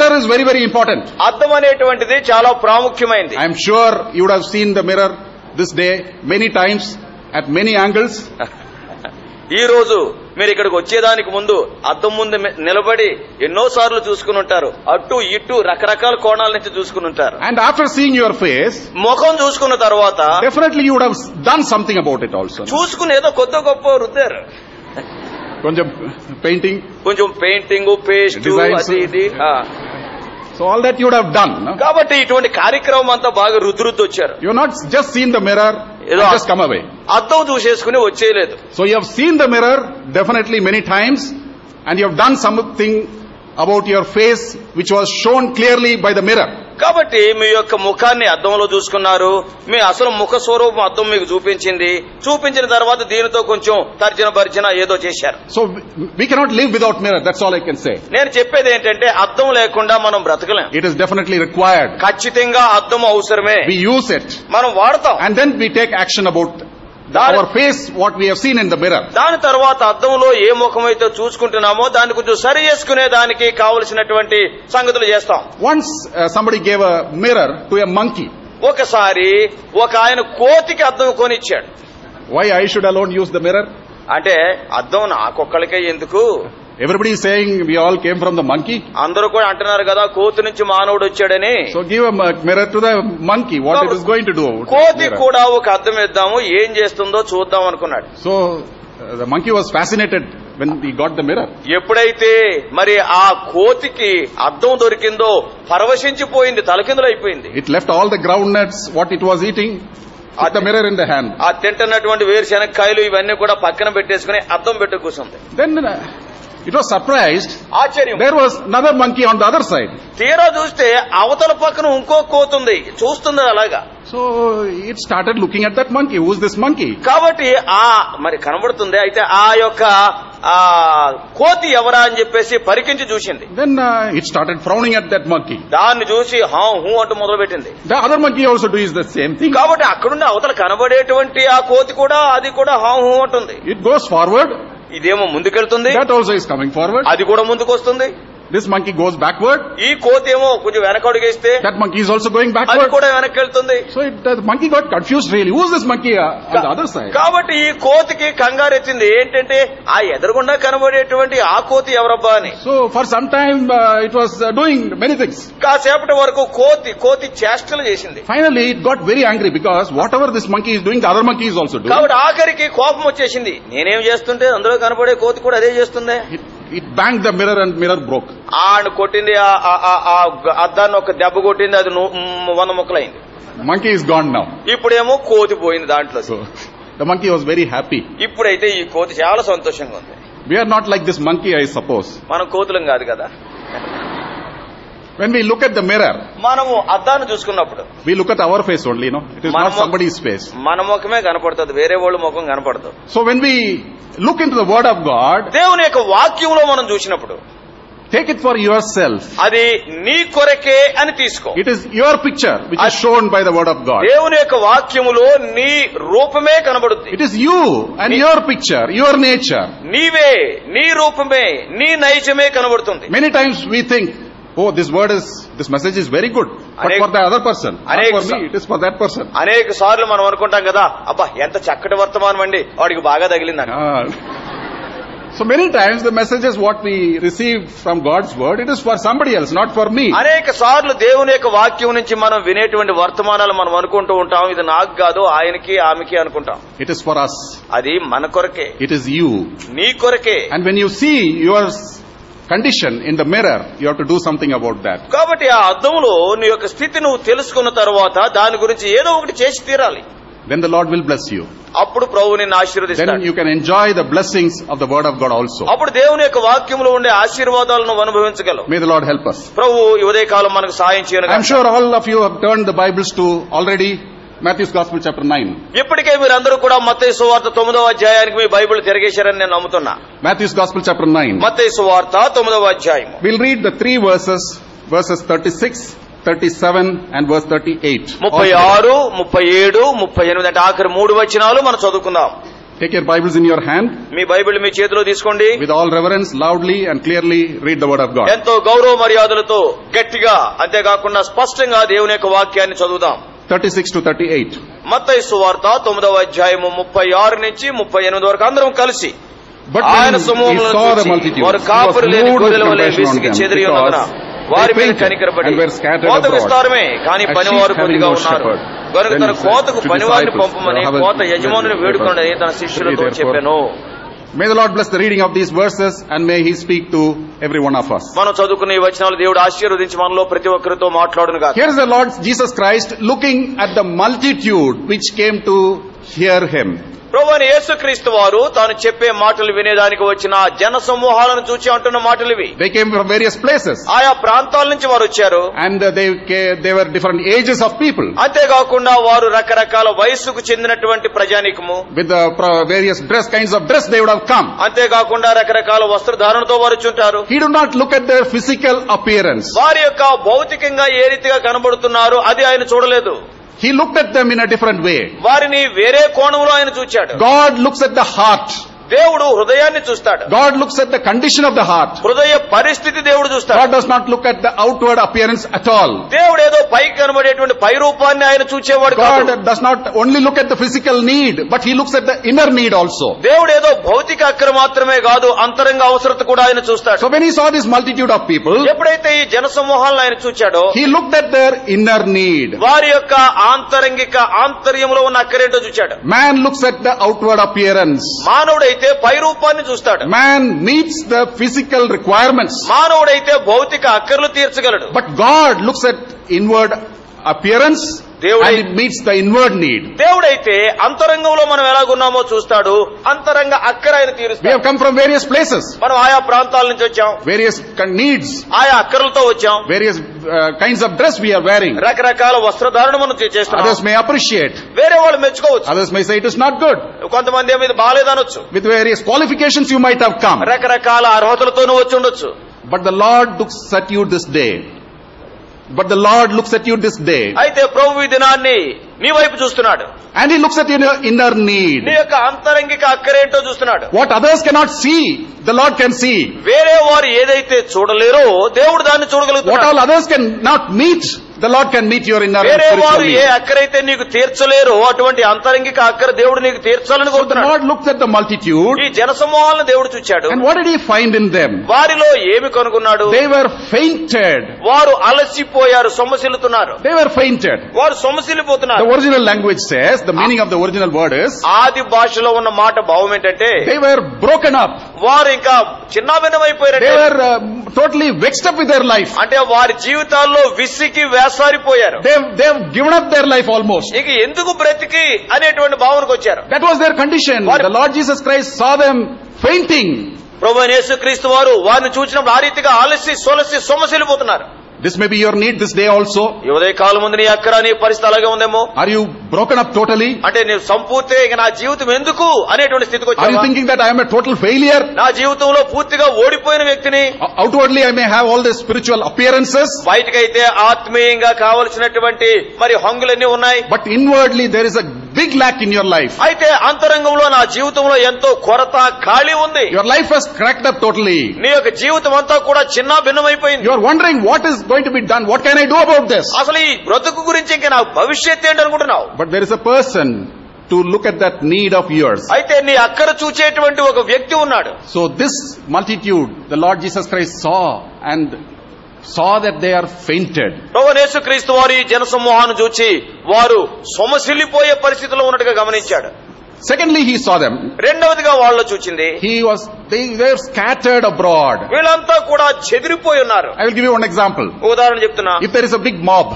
mirror is very, very important. అద్దం అనేటువంటిది చాలా ప్రాముఖ్యమైనది. I am sure you would have seen the mirror this day many times at many angles. ఈ రోజు మీరు ఇక్కడికి వచ్చేదానికి ముందు అద్దం ముందు నిలబడి ఎన్నో సార్లు చూసుకుని ఉంటారు. అటు ఇటు రకరకాల కోణాల నుంచి చూసుకుని ఉంటారు. And after seeing your face, ముఖం చూసుకున్న తర్వాత definitely you would have done something about it also. చూసుకుని ఏదో కొత్త గొప్ప రుద్దారు. కొంచెం పెయింటింగ్, పేస్ట్, అది ఇది. So all that you would have done. No? కాబట్టి ఇటువంటి కార్యక్రమం అంతా బాగా రుద్దురుద్దు వచ్చారు. You have not just seen the mirror and just come away. అద్దం చూసేసుకుని వచ్చేయలేదు. So you have seen the mirror definitely many times and you have done something about your face which was shown clearly by the mirror. కాబట్టి మీ యొక్క ముఖాన్ని అద్దంలో చూసుకున్నారు. మీ అసలు ముఖ స్వరూపం అద్దం మీకు చూపించిన తర్వాత దీనితో కొంచెం తర్జన భర్జన ఏదో చేశారు. So we cannot live without mirror. That's all I can say. నేను చెప్పేది ఏంటంటే అద్దం లేకుండా మనం బ్రతకలేం. It is definitely required. ఖచ్చితంగా అద్దం అవసరమే. We use it. మనం వాడతాం. And then we take action about our face, what we have seen in the mirror. దాని తర్వాత అద్దంలో ఏ ముఖమైతే చూసుకుంటున్నామో దాన్ని కొంచెం సరి చేసుకునే దానికి కావలసినటువంటి సంగతులు చేస్తాం. Once somebody gave a mirror to a monkey. ఒకసారి ఒక ఆయన కోతికి అద్దం కొనిచ్చాడు. Why I should alone use the mirror? అంటే అద్దం నాకొక్కడికే ఎందుకు? Everybody is saying we all came from the monkey. అందరూ కూడా అంటున్నారు కదా కోతి నుంచి మానవుడు వచ్చాడని. So give a mirror to the monkey. What it is going to do? కోతి కూడా ఒక అద్దం ఇద్దాము, ఏం చేస్తుందో చూద్దాం అనుకున్నాడు. So the monkey was fascinated when he got the mirror. ఎప్పుడైతే మరి ఆ కోతికి అద్దం దొరికిందో పరవశించిపోయింది, తలకిందులైపోయింది. It left all the groundnuts what it was eating. Put the mirror in the hand. ఆ తింటున్నటువంటి వేరుశనక్కాయలు ఇవన్నీ కూడా పక్కన పెట్టేసుకుని అద్దం పెట్టు కూర్చుంది. Then it was surprised. ఆశ్చర్యం. There was another monkey on the other side. తీరా చూస్తే అవతల పక్కన ఇంకో కోతి ఉంది, చూస్తుంది అలాగా. So it started looking at that monkey. Who is this monkey? కాబట్టి మరి కనబడుతుంది. అయితే ఆ యొక్క కోతి ఎవరా అని చెప్పేసి పరికించి చూసింది. Then it started frowning at that monkey. దాన్ని చూసి హూ అంటూ మొదలు పెట్టింది. The other monkey also does the same thing. కాబట్టి అక్కడుండి అవతల కనబడేటువంటి ఆ కోతి కూడా అది కూడా హూ అంటుంది. It goes forward. ఇదేమో ముందుకెళ్తుంది. That also is coming forward. అది కూడా ముందుకు వస్తుంది. This monkey goes backward. ఈ కోతి ఏమో కొంచెం వెనకడుగేస్తే that monkey is also going backward. అది కూడా వెనక్కి వెళ్తుంది. So the monkey got confused really. Who is this monkey on the other side? కాబట్టి ఈ కోతికి కంగారు ఎత్తింది. ఏంటంటే ఆ ఎదురుగుండా కనబడేటువంటి ఆ కోతి ఎవరబ్బా అని. So for some time it was doing many things. కాసేపటి వరకు కోతి చేష్టలు చేసింది. Finally it got very angry because whatever this monkey is doing the other monkey is also doing. కాబట్టి ఆఖరికి కోపం వచ్చేసింది. నేనేం చేస్తుంటే అందులో కనబడే కోతి కూడా అదే చేస్తుంది. It banged the mirror and mirror broke. ఆడు కొట్టింది, అద్దాన్ని ఒక దెబ్బ కొట్టింది, అది 100 ముక్కలైంది. Monkey is gone now. ఇప్పుడేమో కోతి పోయింది దాంట్లో. So the monkey was very happy. ఇప్పుడైతే ఈ కోతి చాలా సంతోషంగా ఉంది. We are not like this monkey, I suppose. మనం కోతులం కాదు కదా. When we look at the mirror, మనము అద్దాన్ని చూసుకున్నప్పుడు we look at our face only, no? It is not somebody's face. మన ముఖమే కనపడుతుంది, వేరే వాళ్ళ ముఖం కనపడదు. So when we look into the word of God, దేవుని యొక్క వాక్యంలో మనం చూసినప్పుడు take it for yourself. అది నీ కొరకే అని తీసుకో. It is your picture which is shown by the word of God. దేవుని యొక్క వాక్యములో నీ రూపమే కనబడుతుంది. It is you and your picture, your nature. నీవే, నీ రూపమే, నీ నైజమే కనబడుతుంది. Many times we think, oh, this message is very good, but for the other person, not for me, it is for that person. అనేక సార్లు మనం అనుకుంటాం కదా, అబ్బా ఎంత చక్కటి వర్తమానం అండి, వాడికి బాగా తగిలిందని. So many times the messages what we receive from God's word, it is for somebody else, not for me. అనేక సార్లు దేవుని యొక్క వాక్యం నుంచి మనం వినేటువంటి వర్తమానాలు మనం అనుకుంటూ ఉంటాం, ఇది నాకు కాదు ఆయనకి ఆమెకి అనుకుంటాం. It is for us. అది మన కొరకే. It is you. నీ కొరకే. And when you see your condition in the mirror, you have to do something about that. కాబట్టి ఆ అద్దంలో నీ యొక్క స్థితి నువ్వు తెలుసుకున్న తర్వాత దాని గురించి ఏదో ఒకటి చేసి తీరాలి. Then the Lord will bless you. అప్పుడు ప్రభువు నిన్ను ఆశీర్వదిస్తాడు. Then you can enjoy the blessings of the word of God also. అప్పుడు దేవుని యొక్క వాక్యములో ఉండే ఆశీర్వాదాలను అనుభవించగలవు. May the Lord help us. ప్రభువు ఈ ఉదయకాలం మనకు సహాయం చేయను. I'm sure all of you have turned the Bibles to already Matthew's Gospel chapter 9. ఇప్పటికే మీరందరూ కూడా మత్తయి సువార్త 9వ అధ్యాయానికి మీ బైబిల్ తిరగేశారని నేను నమ్ముతున్నా. Matthew's Gospel chapter 9. మత్తయి సువార్త 9వ అధ్యాయం. We'll read the 3 verses 36, 37 and verse 38. 36, 37, 38 అంటే ఆఖరి 3 వచనాలు మనం చదువుకుందాం. Take your Bibles in your hand. మీ బైబిల్ మీ చేతిలో తీసుకోండి. With all reverence, loudly and clearly read the word of God. ఎంతో గౌరవ మర్యాదలతో గట్టిగా అంతేకాకుండా స్పష్టంగా దేవుని యొక్క వాక్యాన్ని చదువుదాం. 36 to 38. మత్తయి సువార్త 9వ అధ్యాయము 36 నుంచి 38 వరకు అందరం కలిసి But ఆయన when he సమూహంలో saw the చూసి multitudes, వారు he was కాపురు లేని moved with గొర్రెల వలె compassion on విసిగి them, చెదిరి ఉన్నందున because వారి they మీద fainted కనికరపడి and were scattered కోత abroad, విస్తారమే కానీ as పనివారు sheep కొద్దిగా having no ఉన్నారు shepherd. కనుక Then తన he కోతకు said to పనివారిని disciples, పంపమని have a- కోత యజమానుని వేడుకొండని తన శిష్యులతో చెప్పెను. May the Lord bless the reading of these verses and may He speak to every one of us. మనం చదువుకున్న ఈ వచనాలు దేవుడు ఆశీర్వదించి మనలో ప్రతి ఒక్కరితో మాట్లాడును గాక. Here is the Lord Jesus Christ looking at the multitude which came to hear Him. ప్రభువైన యేసుక్రీస్తు వారు తాను చెప్పే మాటలు వినేదానికి వచ్చిన జన సమూహాలను చూచి అంటున్న మాటలు ఇవి. They came from various places. ఆయా ప్రాంతాల నుంచి వారు వచ్చారు. And they were different ages of people. అంతేకాకుండా వారు రకరకాల వయస్సుకు చెందినటువంటి ప్రజానీకము. With the various kinds of dress they would have come. అంతేకాకుండా రకరకాల వస్త్రధారణతో వారు వచ్చుంటారు. He did not look at their physical appearance. వారి యొక్క భౌతికంగా ఏ రీతిగా కనబడుతున్నారు అది ఆయన చూడలేదు. He looked at them in a different way. వారిని వేరే కోణంలో ఆయన చూచాడు. God looks at the heart. దేవుడు హృదయాన్ని చూస్తాడు. God looks at the condition of the heart. హృదయ పరిస్థితి దేవుడు చూస్తాడు. God does not look at the outward appearance at all. దేవుడు ఏదో పైకి కనబడేటువంటి పై రూపాన్ని ఆయన చూచేవాడు కాదు. God does not only look at the physical need, but He looks at the inner need also. దేవుడు ఏదో భౌతిక అక్కర మాత్రమే కాదు అంతరంగ అవసరత కూడా ఆయన చూస్తాడు. So when He saw this multitude of people, ఎప్పుడైతే ఈ జన సమూహాలను ఆయన చూచాడో He looked at their inner need. వారి యొక్క ఆంతర్యంలో ఉన్న అక్కరేంటో చూచాడు. Man looks at the outward appearance. మానవుడైతే పై రూపాన్ని చూస్తాడు. Man meets the physical requirements. మానవుడైతే భౌతిక అక్కర్లు తీర్చగలడు. But God looks at inward appearance and it meets the inward need. దేవుడైతే అంతరంగంలో మనం ఎలాగున్నామో చూస్తాడు. అంతరంగ అక్కర ఆయన We తీరుస్తాడు. have come from various places. మనం ఆయా ప్రాంతాల నుంచి వచ్చాం. Various needs. ఆయా అక్కర్లతో వచ్చాం. Various kinds of dress we are wearing. రకరకాల వస్త్రధారణ మనం చేస్తున్నాం. Others may appreciate. వేరే వాళ్ళు మెచ్చుకోవచ్చు. Others may say it is not good. కొంతమంది ఏమో ఇది బాలేదనొచ్చు. With various qualifications you might have come. రకరకాల అర్హతలతోనూ వచ్చి ఉండొచ్చు. But the Lord looks at you this day. But the Lord looks at you this day. అయితే ప్రభువు ఈ దినాన్ని నీ వైపు చూస్తున్నాడు. And He looks at your inner need. నీ యొక్క అంతరంగిక అక్కరేంటో చూస్తున్నాడు. What others cannot see, the Lord can see. వేరే వారు ఏదైతే చూడలేరో దేవుడు దాన్ని What చూడగలుగుతాడు. all others cannot meet, the Lord can meet your inner and వేరే spiritual వారు ఏ need. అక్కరైతే నీకు తీర్చలేరో అటువంటి అంతరంగిక అక్కర దేవుడు నీకు తీర్చాలని So the కోరుతున్నాడు. Lord looked at the multitude, ఈ జనసమూహాలను దేవుడు చూచాడు. and what did He find in them? వారిలో ఏమి కనుగొన్నాడు? They were fainted. వారు అలసిపోయారు, సొమ్మసిల్లుతున్నారు. They were fainted. వారు The సొమ్మసిల్లిపోతున్నారు. original language says, the meaning of the original word is, ఆది భాషలో ఉన్న మాట భావం ఏంటంటే they were broken up. వారు ఇంకా చిన్నాభిన్నమైపోయారు. They were totally vexed up with their life. అంటే వారి జీవితాల్లో విసికి వేసారిపోయారు. They've given up their life almost. ఇక ఎందుకు బ్రతికి అనేటువంటి భావనకు వచ్చారు. That was their condition. The Lord Jesus Christ saw them fainting. ప్రభువైన యేసుక్రీస్తు వారు వారిని చూసినప్పుడు ఆ రీతిగా ఆలసి సొలసి సొమ్మసిల్లిపోతున్నారు. This may be your need this day also. ఈ ఉదయ కాలం ముందు నీ అక్కర నీ పరిస్థితి అలాగే ఉందేమో. Are you broken up totally? అంటే నేను సంపూర్తిగా ఇక నా జీవితం ఎందుకు అనేటువంటి స్థితికి Are you వచ్చావా? thinking that I am a total failure? నా జీవితంలో పూర్తిగా ఓడిపోయిన వ్యక్తిని. Outwardly I may have all the spiritual appearances, బయటకైతే ఆత్మీయంగా కావలసినటువంటి మరి హంగులన్నీ ఉన్నాయి. but inwardly there is a big lack in your life. అయితే అంతరంగంలో నా జీవితంలో ఎంతో కొరత ఖాళీ ఉంది. Your life has cracked up totally. నీ యొక్క జీవితం అంతా కూడా చిన్న భిన్నమైపోయింది. You are wondering what is going to be done. What can I do about this? అసలు ఈ బ్రతుకు గురించి ఇంకా నా భవిష్యత్ ఏంటి అనుకుంటున్నావు? But there is a person to look at that need of yours. అయితే నీ అక్కర చూచేటువంటి ఒక వ్యక్తి ఉన్నాడు. So this multitude, the Lord Jesus Christ saw that they are fainted. ప్రభువైన యేసుక్రీస్తు వారు ఈ జనసమూహాన్ని చూచి వారు సొమ్మసిల్లిపోయే పరిస్థితిలో ఉన్నట్టుగా గమనించాడు. Secondly, He saw them. రెండవదిగా వాళ్ళు చూచింది They were scattered abroad. వీళ్ళంతా కూడా చెదిరిపోయి ఉన్నారు. I will give you one example. ఉదాహరణ చెప్తున్నా. If there is a big mob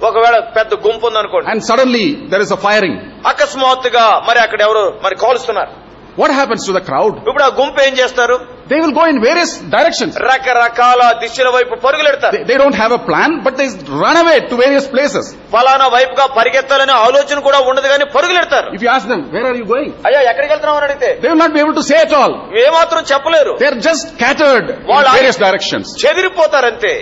ఒకవేళ పెద్ద గుంపు ఉందనుకోండి, and suddenly there is a firing, అకస్మాత్తుగా మరి అక్కడ ఎవరు మరి కాలుస్తున్నారు. what happens to the crowd? ఇప్పుడు ఆ గుంపు ఏం చేస్తారు? They will go in various directions. రకరకాల దిశల వైపు పరుగులెడతారు. They don't have a plan, but they run away to various places. ఫలానా వైపుగా పరిగెత్తాలనే ఆలోచన కూడా ఉండదు కానీ పరుగులెడతారు. If you ask them, where are you going? అయ్యా ఎక్కడికి వెళ్తున్నావు అని అడిగితే They will not be able to say at all. ఏమాత్రం చెప్పలేరు. They are just scattered in various directions. చెదిరిపోతారంతే.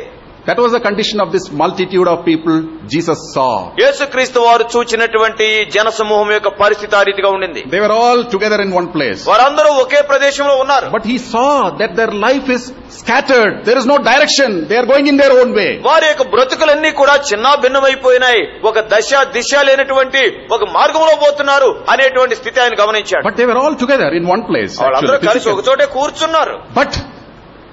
That was the condition of this multitude of people Jesus saw. యేసుక్రీస్తు వారు చూచినటువంటి ఈ జన సమూహం యొక్క పరిస్థితి ఆ రీతిగా ఉండింది. They were all together in one place. వారందరూ ఒకే ప్రదేశంలో ఉన్నారు. But he saw that their life is scattered. There is no direction. They are going in their own way. వారి యొక్క బ్రతుకులన్నీ కూడా చిన్న భిన్నమైపోయినాయి. ఒక దిశ లేనటువంటి ఒక మార్గంలో పోతున్నారు అనేటువంటి స్థితి ఆయన గమనించాడు. But they were all together in one place. వాళ్ళందరూ కలిసి ఒక చోటే కూర్చున్నారు. But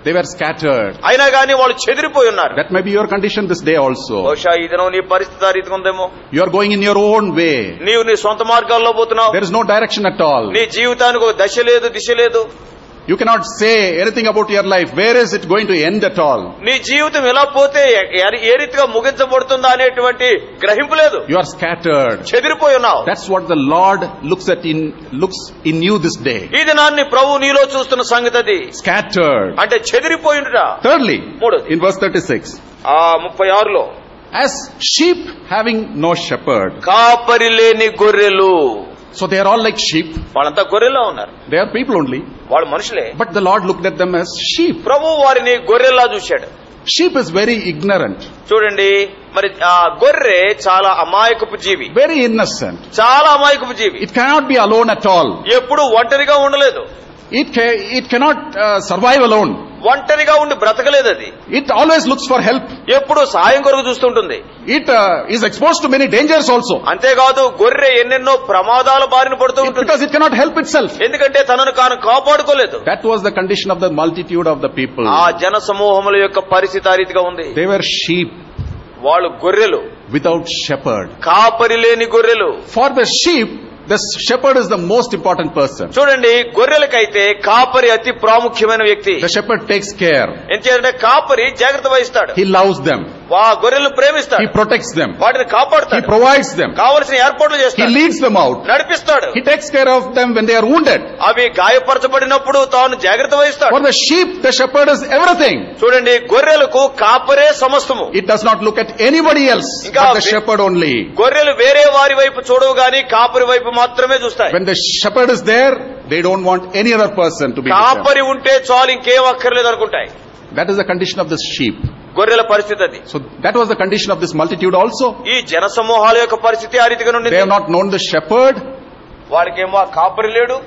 they were scattered. అయినా గానీ వాళ్ళు చెదిరిపోయి ఉన్నారు. That may be your condition this day also. బహుశా ఈ దినం నీ పరిస్థితి ఆ రీతిగా ఉందేమో. You are going in your own way. నీవు నీ సొంత మార్గాల్లో పోతున్నావు. There is no direction at all. నీ జీవితానికి ఒక దశ లేదు, దిశ లేదు. You cannot say anything about your life. Where is it going to end at all? నీ జీవితం ఎలా పోతే ఏ రీతిగా ముగించబడుతుందా అనేటువంటి గ్రహింపు లేదు. You are scattered. చెదిరిపోయి ఉన్నావు. That's what the Lord looks in you this day. ఈ దినాన్ని ప్రభు నీలో చూస్తున్న సంగతి అది. Scattered. అంటే చెదిరిపోయిండుట. Thirdly, మూడోది, in verse 36. 36లో, As sheep having no shepherd. కాపరి లేని గొర్రెలు. So they are all like sheep. వాళ్ళంతా గొర్రెలా ఉన్నారు. They are people only. వాళ్ళు మనుషులే. But the Lord looked at them as sheep. ప్రభు వారిని గొర్రెలా చూశాడు. Sheep is very ignorant. చూడండి, మరి గొర్రె చాలా అమాయకపు జీవి. Very innocent. చాలా అమాయకపు జీవి. It cannot be alone at all. ఎప్పుడు ఒంటరిగా ఉండలేదు. It cannot survive alone. ఒంటరిగా ఉండి బ్రతకలేదు అది. It always looks for help. ఎప్పుడు సాయం కొరకు చూస్తుంటుంది. It is exposed to many dangers also. అంతేకాదు గొర్రె ఎన్నెన్నో ప్రమాదాల బారిన పడుతూ ఉంటుంది. Because it cannot help itself. ఎందుకంటే తనను తాను కాపాడుకోలేదు. That was the condition of the multitude of the people. ఆ జన సమూహముల యొక్క పరిస్థితి ఆ రీతిగా ఉంది. They were sheep. వాళ్ళు గొర్రెలు. Without shepherd. కాపరి లేని గొర్రెలు. For the sheep, the shepherd is the most important person. చూడండి, గొర్రెలకైతే కాపరి అతి ప్రాముఖ్యమైన వ్యక్తి. The shepherd takes care. ఎందుకంటే కాపరి జాగ్రత్త వహిస్తాడు. He loves them. గొర్రెలను ప్రేమిస్తాడు. He protects them. వాటిని కాపాడుతాడు. He provides them. కావలసిన ఏర్పాట్లు He చేస్తాడు. leads them out. నడిపిస్తాడు. He takes care of them when they are wounded. అవి గాయపరచబడినప్పుడు తాను జాగ్రత్త వహిస్తాడు. For the sheep, the shepherd is everything. చూడండి, గొర్రెలకు కాపరే సమస్తము. It does not look at anybody else but the shepherd only. గొర్రెలు వేరే వారి వైపు చూడవు గాని కాపరి వైపు మాత్రమే చూస్తాయి. When the shepherd is there, they don't want any other person to be with them. కాపరి ఉంటే చాలు, ఇంకేం అక్కర్లేదు అనుకుంటాయి. That is the condition of this sheep. గొర్రెల పరిస్థితి అది. So that was the condition of this multitude also. ఈ జన సమూహాల యొక్క పరిస్థితి ఆ రీతిగా నుండి. They have not known the shepherd. వాడికేమో ఆ కాపరి లేడు.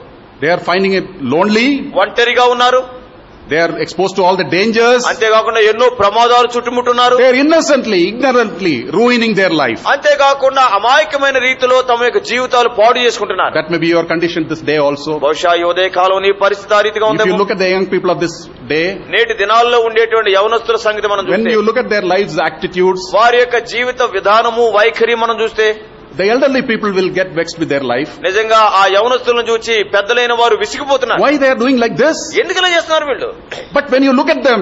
They are finding it lonely. ఒంటరిగా ఉన్నారు. They are exposed to all the dangers. అంతేకాకుండా ఎన్నో ప్రమాదాలు చుట్టుముట్టున్నారు. They are innocently, ignorantly ruining their life. అంతేకాకుండా అమాయకమైన రీతిలో తమ యొక్క జీవితాలు పాడు చేసుకుంటున్నారు. That may be your condition this day also. బహుశా ఈ ఉదయ కాలం నీ పరిస్థితి ఆ రీతిగా ఉంది. If you look at the young people of this day, నేటి దినాల్లో ఉండేటువంటి యవనస్తుల సంగతి మనం when చూస్తే, you look at their lives' attitudes, వారి యొక్క జీవిత విధానము వైఖరి మనం చూస్తే, the elderly people will get vexed with their life. నిజంగా ఆ యవనస్తులను చూసి పెద్దలైన వారు విసిగిపోతున్నారు. Why they are doing like this? ఎందుకు ఇలా చేస్తున్నారు వీళ్ళు? But when you look at them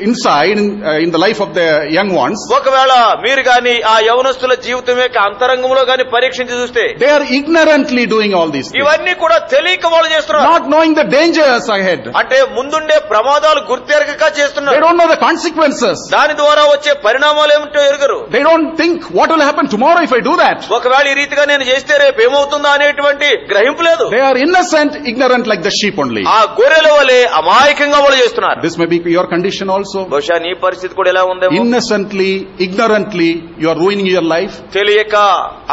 inside in the life of the young ones, ఒకవేళ మీరు గాని ఆ యవనస్తుల జీవితం యొక్క అంతరంగంలో గాని పరీక్షించి చూస్తే, they are ignorantly doing all these things. ఇవన్నీ కూడా తెలియక వాళ్ళు చేస్తున్నారు. Not knowing the dangers ahead. అంటే ముందుండే ప్రమాదాలు గుర్తెరగక They చేస్తున్నారు. don't know the consequences. దాని ద్వారా వచ్చే పరిణామాలు ఏమిటో ఎరుగరు. They don't think what will happen tomorrow if I do that. ఒకవేళ ఈ రీతిగా నేను చేస్తే రేపు ఏమవుతుందా అనేటువంటి గ్రహింపు లేదు. They are innocent, ignorant like the sheep only. ఆ గొర్రెల వలె అమాయకంగా వాళ్ళు చేస్తున్నారు. This may be your condition also. బహుశా నీ పరిస్థితి కూడా ఎలా ఉందేమో. Innocently, ignorantly, you are ruining your life. తెలియక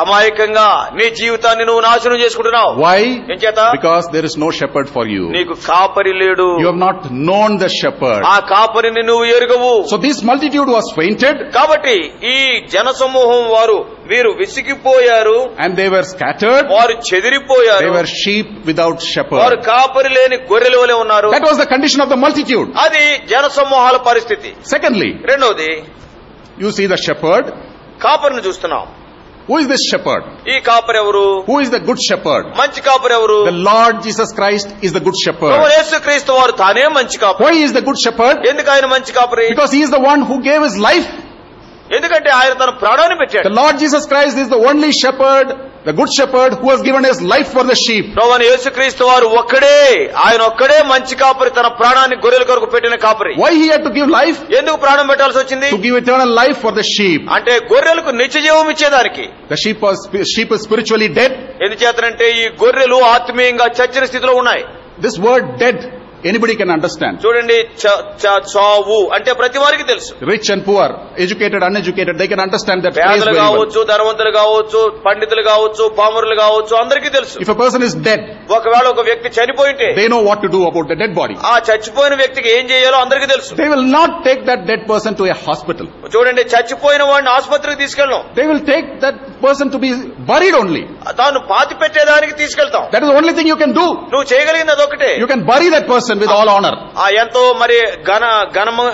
అమాయకంగా నీ జీవితాన్ని నువ్వు నాశనం చేసుకుంటున్నావు. Why? ఏం చేత? Because there is no shepherd for you. నీకు కాపరి లేడు. You have not known the shepherd. ఆ కాపరిని నువ్వు ఎరుగవు. So this multitude was fainted. కాబట్టి ఈ జన సమూహం వారు వీరు విసిగిపోయారు. And they were scattered. వారు చెదిరిపోయారు. They were sheep without వారు shepherd. కాపరి లేని గొర్రెల వలె ఉన్నారు. That was the condition of the multitude. అది జన సమూహాల పరిస్థితి. Secondly, రెండోది, you see the shepherd. కాపరిని చూస్తున్నాం. Who is this shepherd? ఈ కాపరి ఎవరు? Who is the good shepherd? మంచి కాపరి ఎవరు? The Lord Jesus Christ is the good shepherd. యేసుక్రీస్తు వారు తానే మంచి కాపరి. Why is the good shepherd? ఎందుకు ఆయన మంచి కాపరి? Because he is the one who gave his life. ఎందుకంటే ఆయన తన ప్రాణాన్ని పెట్టాడు. The Lord Jesus Christ is the only shepherd, the good shepherd who has given his life for the sheep. ప్రభువైన యేసుక్రీస్తు వారు ఆయన ఒక్కడే మంచి కాపరి, తన ప్రాణాన్ని గొర్రెల కొరకు పెట్టిన కాపరి. Why he had to give life? ఎందుకు ప్రాణం పెట్టాల్సి వచ్చింది? To give eternal life for the sheep. అంటే గొర్రెలకు నిత్య జీవం ఇచ్చేదానికి. The sheep is spiritually dead. ఎందుచేతనంటే ఈ గొర్రెలు ఆత్మీయంగా చచ్చిన స్థితిలో ఉన్నాయి. This word dead Anybody can understand. చూడండి, చావు అంటే ప్రతి వారికి తెలుసు. Rich and poor, educated, uneducated, they can understand that phrase పేదలు very well. కావచ్చు, ధనవంతులు కావచ్చు, పండితులు కావచ్చు, పామరులు కావచ్చు, అందరికీ తెలుసు. If a person is dead, ఒకవేళ ఒక వ్యక్తి చనిపోయింటే they know what to do about the dead body. ఆ చచ్చిపోయిన వ్యక్తికి ఏం చేయాలో అందరికీ తెలుసు. They will not take that dead person to a hospital. చూడండి, చచ్చిపోయిన వాడిని ఆసుపత్రికి తీసుకెళ్ళం. They will take that person to be buried only. తాను పాతి పెట్టేదానికి తీసుకెళ్తాం. That is the only thing you can do. నువ్వు చేయగలిగింది అదొకటే. You can bury that person with all honor. ఎంతో మరి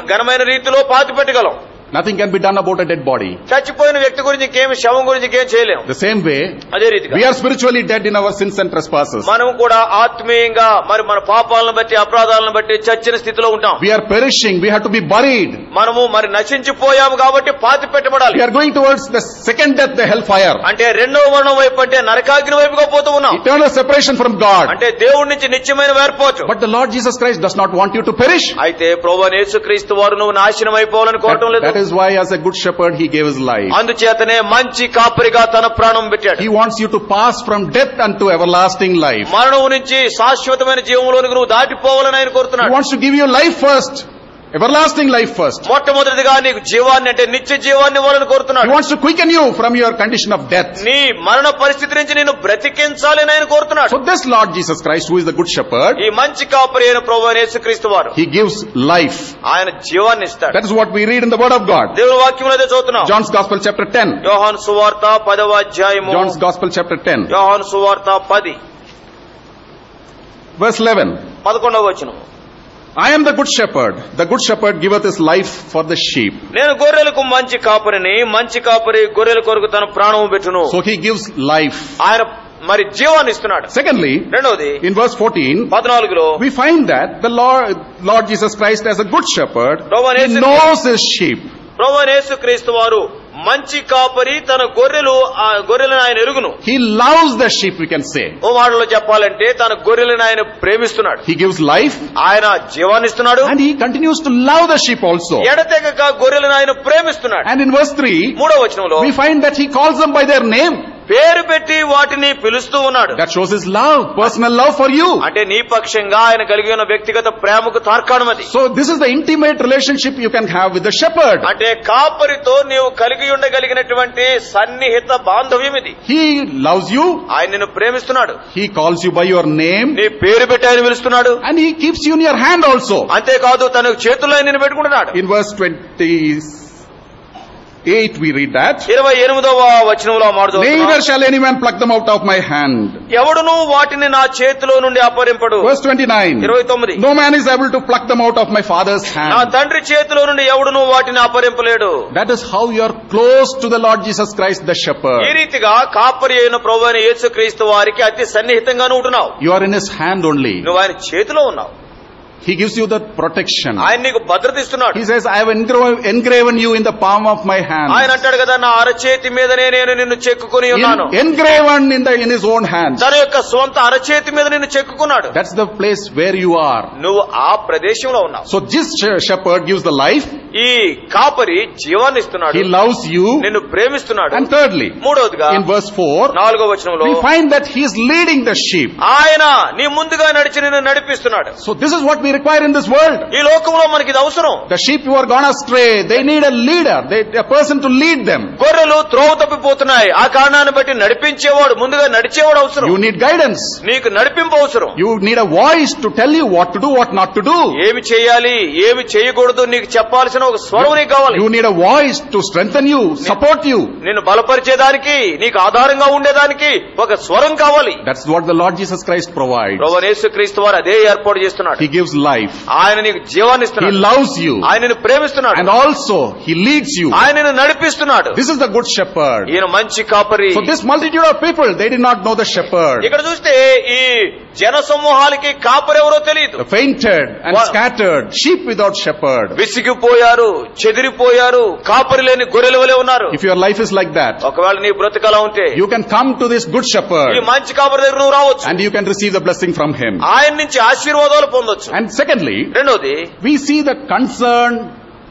ఘనమైన రీతిలో పాతి పెట్టగలం. Nothing can be done about a dead body. చచ్చిపోయిన వ్యక్తి గురించి ఇంకేమి, శవం గురించి ఇంకేం చేయలేము. The same way, అదే రీతిగా we are spiritually dead in our sins and trespasses. మనం కూడా ఆత్మీయంగా మరి మన పాపాలను బట్టి, అపరాధాలను బట్టి చచ్చిన స్థితిలో ఉంటాం. We are perishing. We have to be buried. మనము మరి నశించిపోయాము కాబట్టి పాతి పెట్టబడాలి. We are going towards the second death, the hellfire. అంటే రెండవ మరణం వైపు, అంటే నరకాగ్ని వైపుగా పోతూ ఉన్నాం. Eternal separation from God. అంటే దేవుడి నుంచి నిత్యమైన వేర్పోవచ్చు. But the Lord Jesus Christ does not want you to perish. అయితే ప్రభువైన యేసుక్రీస్తు వారు నువ్వు నాశనం అయిపోవాలని కోరటం లేదు. That is why, as a good shepherd, he gave his life. అందుచేతనే మంచి కాపరిగా తన ప్రాణం పెట్టాడు. He wants you to pass from death unto everlasting life. మరణం నుంచి శాశ్వతమైన జీవంలోనికి నువ్వు దాటిపోవాలని ఆయన He కోరుతున్నాడు. wants to give you life first. Everlasting life first. మొట్టమొదటిగా నీకు జీవాన్ని, అంటే నిత్య జీవాన్ని ఇవ్వాలని He కోరుతున్నాడు. wants to quicken you from your condition of death. నీ మరణ పరిస్థితి నుంచి నిన్ను బ్రతికించాలని ఆయన కోరుతున్నాడు. So this Lord Jesus Christ, who is the good shepherd, ఈ మంచి కాపరి అయిన ప్రభువైన యేసుక్రీస్తు వారు he gives life. ఆయన జీవాన్ని ఇస్తాడు. That is what we read in the word of God. దేవుని వాక్యంలో అదే చదువుతున్నాం. John's Gospel chapter 10. యోహాను సువార్త 10వ అధ్యాయము. John's Gospel chapter 10. యోహాను సువార్త 10 verse 11. 11వ వచనం. I am the good shepherd. The good shepherd giveth his life for the sheep. నేను గొర్రెలకు మంచి కాపరిని, మంచి కాపరి గొర్రెల కొరకు తన ప్రాణము పెట్టును. So he gives life. ఆయన మరి జీవాన్ని ఇస్తున్నాడు. Secondly, రెండవది in verse 14, 14లో we find that the Lord Jesus Christ, as a good shepherd, he knows his sheep. ప్రభువైన యేసుక్రీస్తు వారు మంచి కాపరి, తన గొర్రెలను ఆయన ఎరుగును. He loves the sheep, we can say. ఓ మాటలో చెప్పాలంటే తన గొర్రెలను ఆయన ప్రేమిస్తున్నాడు. He gives life. ఆయన జీవాన్ని ఇస్తున్నాడు. And he continues to love the sheep also. ఎడతెగక గొర్రెలను ఆయన ప్రేమిస్తున్నాడు. And in verse 3, 3వ వచనంలో we find that he calls them by their name. పేరు పెట్టి వాటిని పిలుస్తూ ఉన్నాడు. That shows his love, personal love for you. అంటే నీ పక్షంగా ఆయన కలిగి ఉన్న వ్యక్తిగత ప్రేమకు తార్కాణం అది. So this is the intimate relationship you can have with the shepherd. అంటే కాపరితో నీవు కలిగి ఉండగలిగినటువంటి సన్నిహిత బాంధవ్యం ఇది. He loves you. ఆయన నిన్ను ప్రేమిస్తున్నాడు. He calls you by your name. నీ పేరు పెట్టి ఆయన పిలుస్తున్నాడు. And he keeps you in your hand also. అంతేకాదు తన చేతుల్లో నిన్ను పెట్టుకుంటున్నాడు. In verse 28 we read that. 28వ వచనంలో మాట్లాడుతున్నాడు. Neither shall any man pluck them out of my hand. ఎవడును వాటిని నా చేతిలో నుండి అపహరింపడు. Verse 29. 29. No man is able to pluck them out of my Father's నా hand. తండ్రి చేతిలో నుండి ఎవడును వాటిని అపహరింపలేడు. That is how you are close to the Lord Jesus Christ, the ఈ shepherd. రీతిగా కాపరి అయిన ప్రభువైన యేసుక్రీస్తు వారికి అతి సన్నిహితంగాను ఉంటున్నావు. You are in his hand only. నువ్వు ఆయన చేతిలో ఉన్నావు. He gives you the protection. ఆయన నీకు భద్రత ఇస్తున్నాడు. He says, I have engraven you in the palm of my hand. ఆయన అంటాడు కదా, నా అరచేతి మీదనే నేను నిన్ను చెక్కుకొని ఉన్నాను. Engraven in his own hand. తన యొక్క స్వంత అరచేతి మీద నిన్ను చెక్కుకున్నాడు. That's the place where you are. నువ్వు ఆ ప్రదేశంలో ఉన్నావు. So this shepherd gives the life. ఈ కాపరి జీవాన్ని ఇస్తున్నాడు. He loves you. నిన్ను ప్రేమిస్తున్నాడు. And thirdly, మూడవదిగా in verse 4, 4వ వచనంలో we find that he is leading the sheep. ఆయన నీ ముందుగా నడిచి నిన్ను నడిపిస్తున్నాడు. So this is what we require in this world. ఈ లోకంలో మనకి ఇది అవసరం. The sheep who are gone astray, they need a leader, a person to lead them. గొర్రెలు త్రోవ తప్పిపోతున్నాయి. ఆ కారణాన్ని బట్టి నడిపించేవాడు, ముందుగా నడిచేవాడు అవసరం. You need guidance. నీకు నడిపింపు అవసరం. You need a voice to tell you what to do, what not to do. ఏమి చేయాలి, ఏమి చేయకూడదు నీకు చెప్పాల్సిన ఒక స్వరం నీకు కావాలి. You need a voice to strengthen you, support you. నిన్ను బలపరిచేదానికి, నీకు ఆధారంగా ఉండేదానికి ఒక స్వరం కావాలి. That's what the Lord Jesus Christ provides. ప్రభువైన యేసుక్రీస్తు వారు అదే ఏర్పాటు చేస్తున్నాడు. He gives life. ఆయన నీకు జీవాన్ని He ఇస్తున్నాడు. loves you. ఆయన నిన్ను ప్రేమిస్తున్నాడు. And also he leads you. ఆయన నిన్ను నడిపిస్తున్నాడు. This is the good shepherd. ఈయన మంచి కాపరి. So this multitude of people, they did not know the shepherd. ఇక్కడ చూస్తే ఈ జన సమూహాలకి కాపరి ఎవరో తెలియదు. The fainted and scattered sheep without shepherd. విసిగిపోయారు, చెదిరిపోయారు, కాపరి లేని గొర్రెల వలె ఉన్నారు. If your life is like that, ఒకవేళ నీ బ్రతుకలా ఉంటే you can come to this good shepherd ఈ మంచి కాపరి దగ్గర నువ్వు రావచ్చు. and you can receive the blessing from him. ఆయన నుంచి ఆశీర్వాదాలు పొందొచ్చు. And secondly, రెండోది, we see the concern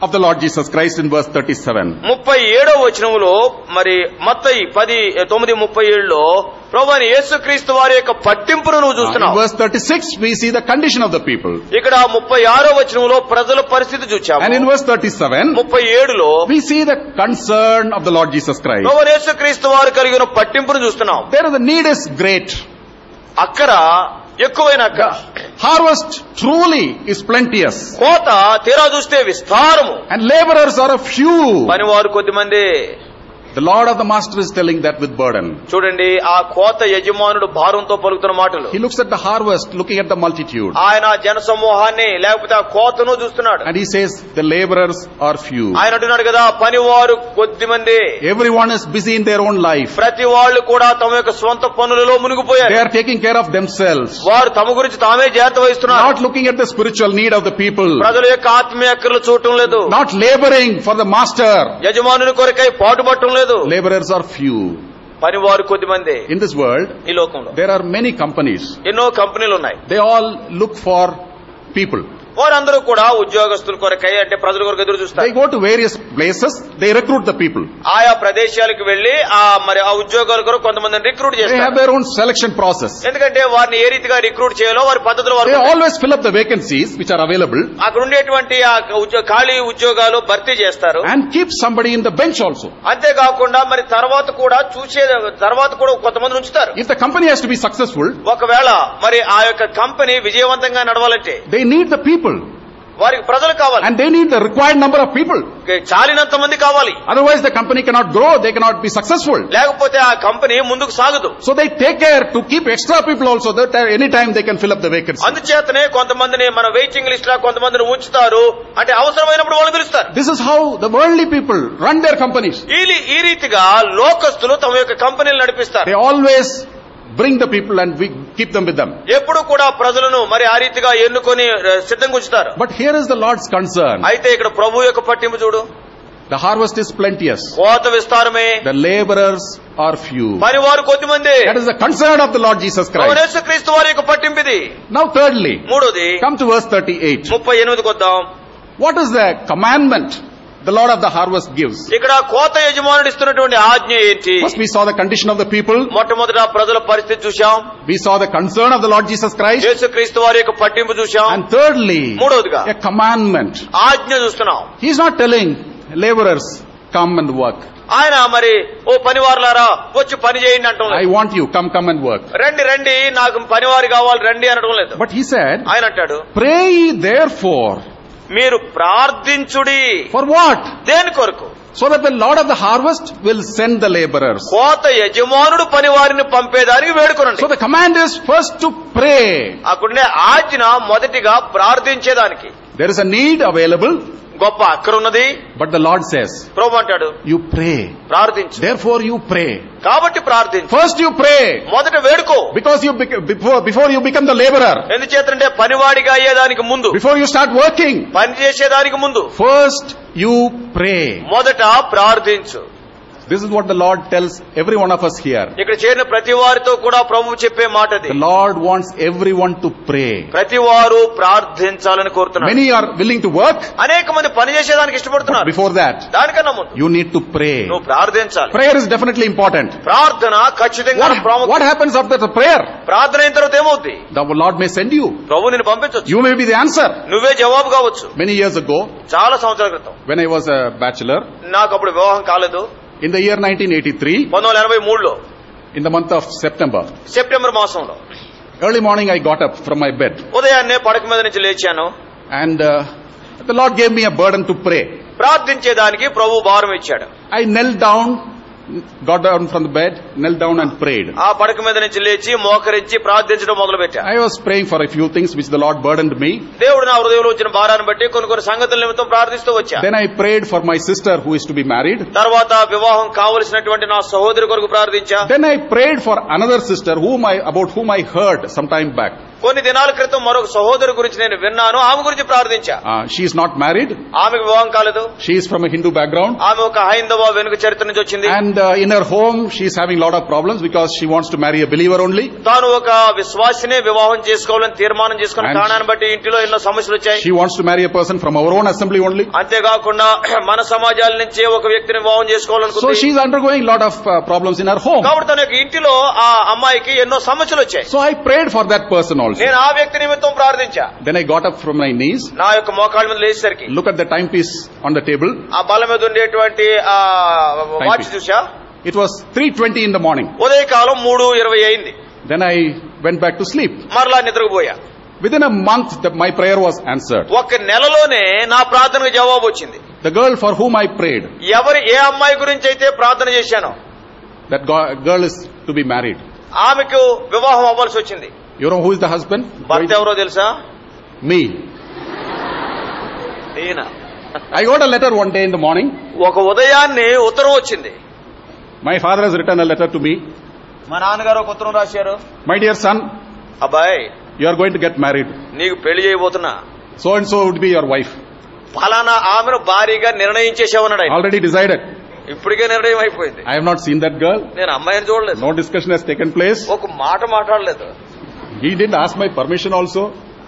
of the Lord Jesus Christ in verse 37. 37వ వచనములో మరి మత్తయి 10:9-37లో ప్రభువైన యేసుక్రీస్తు వారి యొక్క పట్టింపును నువ్వు In చూస్తున్నావు. verse 36, we see the condition of the people. ఇక్కడ 36వ వచనంలో ప్రజల పరిస్థితి చూచాము. And in verse 37, 37లో we see the concern of the Lord Jesus Christ. ప్రభువైన యేసుక్రీస్తు వారు కలిగిన పట్టింపును చూస్తున్నాం. There the need is great. అక్కర ఎక్కువైన అక్కర. Harvest truly is plenteous. కోత తీరా చూస్తే విస్తారము, And laborers are a few. పనివారు కొద్దిమంది. The Lord of the Master is telling that with burden. చూడండి, ఆ కోత యజమానుడు భారంతో పలుకుతున్న మాటలు. He looks at the harvest, looking at the multitude. ఆయన జన సమూహాన్ని లేకపోతే ఆ కోతను చూస్తున్నాడు. And he says, the laborers are few. ఆయన అంటున్నాడు కదా, పనివారు కొద్దిమంది. Everyone is busy in their own life. ప్రతి వాళ్ళు కూడా తమ యొక్క స్వంత పనులలో మునిగిపోయారు. They are taking care of themselves. వారు తమ గురించి తామే జాగ్రత్త వహిస్తున్నారు. Not looking at the spiritual need of the people. ప్రజల యొక్క ఆత్మీయ అక్కర్లు చూడటం లేదు. Not laboring for the master. యజమానుని కొరకై పాటుపడటం లేదు. Laborers are few. పనివారు కొద్దిమంది. In this world, ఈ లోకంలో there are many companies. ఎన్నో కంపెనీలు ఉన్నాయి. They all look for people. వారందరూ కూడా ఉద్యోగస్తుల కొరకై, అంటే ప్రజల కొరకు ఎదురు చూస్తారు. They go to various places. They recruit the people. ఆయా ప్రదేశాలకు వెళ్లి మరి ఆ ఉద్యోగాల కొరకు కొంతమందిని రిక్రూట్ They have చేస్తారు. their own selection process. ఎందుకంటే వారిని ఏ రీతిగా రిక్రూట్ చేయాలో వారి పద్ధతులు They వారు always fill up the vacancies which are available అక్కడ ఉండేటువంటి ఆ ఖాళీ ఉద్యోగాలు భర్తీ చేస్తారు. and keep somebody in the bench also. అంతేకాకుండా మరి తర్వాత కూడా కొంతమంది ఉంచుతారు. If the company has to be successful, ఒకవేళ మరి ఆ యొక్క కంపెనీ విజయవంతంగా నడవాలంటే they need the people. వారికి ప్రజలు కావాలి. And they need the required number of people. చాలినంత మంది కావాలి. Otherwise the company cannot grow, they cannot be successful. లేకపోతే ఆ కంపెనీ ముందుకు సాగదు. So they take care to keep extra people also, that any time they can fill up the vacancy. అందుచేతనే కొంతమందిని మన waiting list లా కొంతమందిని ఉంచుతారు. అంటే అవసరమైనప్పుడు వాళ్ళు పిలుస్తారు. This is how the worldly people run their companies. ఈ రీతిగా లోకస్తులు తమ యొక్క కంపెనీలు నడిపిస్తారు. They always bring the people and we keep them with them. ఎప్పుడు కూడా ప్రజలను మరి ఆ రీతిగా ఎన్నుకొని సిద్ధంగా ఉంచుతారు. But here is the Lord's concern. అయితే ఇక్కడ ప్రభు యొక్క పట్టింపు చూడు. The harvest is plenteous. కోత విస్తారమే, The laborers are few. పనివారు కొద్దిమంది. That is the concern of the Lord Jesus Christ. యేసుక్రీస్తు వారి యొక్క పట్టింపు ఇది. Now thirdly, మూడోది, come to verse 38. 38కి వద్దాం. What is the commandment the Lord of the harvest gives? ఇక్కడ కోత యజమానుడు ఇస్తున్నటువంటి ఆజ్ఞ ఏంటి? First we saw the condition of the people. మొట్టమొదట ప్రజల పరిస్థితి చూశాం. We saw the concern of the Lord Jesus Christ. యేసుక్రీస్తు వారి యొక్క పట్టింపు చూశాం. And thirdly, మూడోదిగా a commandment. ఆజ్ఞ చూస్తున్నాం. He is not telling laborers, come and work. ఆయన మరి ఓ పనివారులారా వచ్చి పని చేయండి అంటాం I లేదు. want you, come and work. రండి నాకు పనివారు కావాలి రండి అనడం లేదు. But he said, ఆయన అంటాడు, pray ye therefore. మీరు ప్రార్థించుడి. For what? దేని కొరకు? So that the Lord of the harvest will send the laborers. కోత యజమానుడు పనివారిని పంపేదానికి వేడుకొనండి. So the command is first to pray. అక్కడనే ఆజ్ఞ మొదటిగా ప్రార్థించేదానికి. There is a need available, గొప్ప అక్కర ఉన్నది. but the Lord says, ప్రభు అంటాడు, you pray. ప్రార్థించు. Therefore you pray. కాబట్టి ప్రార్థించు. First you pray. మొదట వేడుకో. Because you before you become the laborer. ఎందుచేతంటే పనివాడిగా అయ్యేదానికి ముందు, Before you start working. పని చేసేదానికి ముందు First you pray. మొదట ప్రార్థించు. This is what the Lord tells every one of us here. ఇక్కడ చేరిన ప్రతి వారితో కూడా ప్రభువు చెప్పే మాట అది. The Lord wants everyone to pray. ప్రతి వారు ప్రార్థించాలని కోరుతున్నారు. Many are willing to work. అనేక మంది పని చేసేదానికి ఇష్టపడుతున్నారు. Before that, దానికన్నా ముందు you need to pray. నువ్వు ప్రార్థించాలి. Prayer is definitely important. ప్రార్థన ఖచ్చితంగా What happens after the prayer? ప్రార్థన అయిన తర్వాత ఏమవుద్ది? The Lord may send you. ప్రభు నిన్ను పంపించొచ్చు. You may be the answer. నువ్వే జవాబు కావచ్చు. Many years ago, చాలా సంవత్సరాల క్రితం, when I was a bachelor, నాకు అప్పుడు వివాహం కాలేదు. in the year 1983, 1983లో in the month of September, September మాసంలో early morning I got up from my bed ఉదయాన్నే పడక మీద నుంచి లేచాను. and the Lord gave me a burden to pray. ప్రార్థించేదానికి ప్రభు భారం ఇచ్చాడు. I knelt down, got down from the bed, knelt down and prayed. ఆ పడక మీద నుంచి లేచి మోకరించి ప్రార్థించడం మొదలు పెట్టాను. I was praying for a few things which the Lord burdened me. దేవుడు నా హృదయంలో వచ్చిన భారాన్ని బట్టి కొన్ని సంగతుల నిమిత్తం ప్రార్థిస్తూ వచ్చాను. Then I prayed for my sister who is to be married. తర్వాత వివాహం కావలసినటువంటి నా సహోదరి కొరకు ప్రార్థించా. Then I prayed for another sister about whom I heard some time back. కొన్ని దినాల క్రితం మరొక సహోదరు గురించి నేను విన్నాను. ఆమె గురించి ప్రార్థించా. She is not married. ఆమెకు వివాహం కాలేదు. She is from a Hindu background. ఆమె ఒక హైందవ వెనుక చరిత్ర నుంచి వచ్చింది. And in her home, she is having a lot of problems because she wants to marry a believer only. తాను ఒక విశ్వాసినే వివాహం చేసుకోవాలని తీర్మానం చేసుకున్న కారణాన్ని బట్టి ఇంటిలో ఎన్నో సమస్యలు వచ్చాయి. She wants to marry a person from our own assembly only. అంతేకాకుండా మన సమాజాల నుంచే ఒక వ్యక్తిని వివాహం చేసుకోవాలనుకుంది. So she is undergoing a lot of problems in her home. కాబట్టి తన యొక్క ఇంటిలో ఆ అమ్మాయికి ఎన్నో సమస్యలు వచ్చాయి. So I prayed for that person also. నేను ఆ వ్యక్తి నిమిత్తం ప్రార్థించా. Then I got up from my knees. నా యొక్క మోకాళ్ళ మీద లేచేసరికి Look at the timepiece on the table. ఆ బల్ల మీద ఉండేటువంటి వాచ్ చూసా. It was 3:20 in the morning. ఉదయకాలం 3:20 అయింది. Then I went back to sleep. మరలా నిద్రపోయా. Within a month, my prayer was answered. ఒక నెలలోనే నా ప్రార్థనకు జవాబు వచ్చింది. The girl for whom I prayed, ఏ అమ్మాయి గురించి అయితే ప్రార్థన చేశానో, that girl is to be married. ఆమెకు వివాహం అవ్వాల్సి వచ్చింది. You know who is the husband? భర్త ఎవరో తెలుసా? Me. ఈయన. I got a letter one day in the morning. ఒక ఉదయాన్నే ఉత్తరం వచ్చింది. My father has written a letter to me. మా నాన్నగారు ఒక ఉత్తరం రాశారు. My dear son, అబ్బాయి, you are going to get married. నీకు పెళ్లి చేయబోతున్నా. So and so would be your wife. ఫలానా ఆమెను భారీగా నిర్ణయించేసామన్నాడు ఆయన. Already decided. ఇప్పటికే నిర్ణయం అయిపోయింది. I have not seen that girl. నేను అమ్మాయిని చూడలేదు. No discussion has taken place. ఒక మాట మాట్లాడలేదు. He didn't ask my permission also.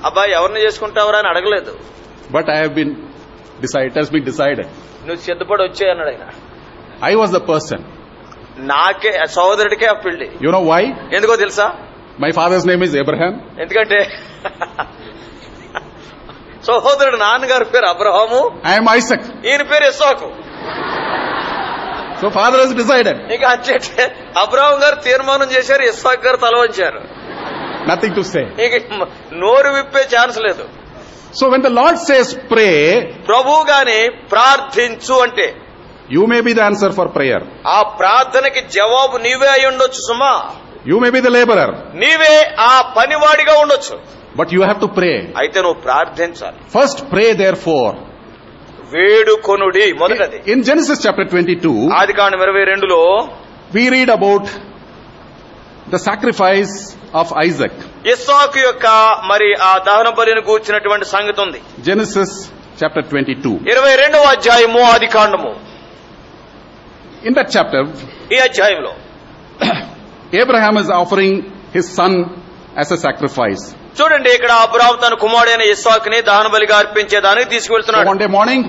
అబ్బాయి ఎవరిని చేసుకుంటావరా అని అడగలేదు. But I have been decided. It has been decided. నువ్వు సిద్ధపడి వచ్చే అన్నాడు ఆయన. I was the person. నాకే సహోదరుడికే ఆ పెళ్లి. You know why? ఎందుకో తెలుసా? My father's name is Abraham. ఎందుకంటే సహోదరుడు నాన్నగారి పేరు అబ్రహాము. I am Isaac. ఈయన పేరు ఇస్సాకు. So father has decided. ఇక అంటే అబ్రహాం గారు తీర్మానం చేశారు, ఇస్సాక్ గారు తల వంచారు. Nothing to say. ఇక నోరు విప్పే ఛాన్స్ లేదు. So when the Lord says pray, ప్రభువు గాని ప్రార్థించు అంటే, you may be the answer for prayer. ఆ ప్రార్థనకి జవాబు నీవే అయి ఉండొచ్చు సుమా. You may be the laborer. నీవే ఆ పనివాడిగా ఉండొచ్చు. But you have to pray. అయితే నువ్వు ప్రార్థించాలి. First pray therefore. వేడుకొనుడి మొదటది. In Genesis chapter 22, Adikandam 22లో we read about the sacrifice of Isaac. ఇస్సాకు యొక్క మరి ఆ దహన బలిని గూర్చినటువంటి సంగతి ఉంది. Genesis chapter 22. 22వ అధ్యాయము ఆదికాండము. In that chapter, ఈ అధ్యాయంలో Abraham is offering his son as a sacrifice. చూడండి, ఇక్కడ అబ్రాహాము తన కుమారుడైన ఇస్సాకుని దహన బలిగా అర్పించేదానికి తీసుకువెళ్తున్నాడు. So one day morning,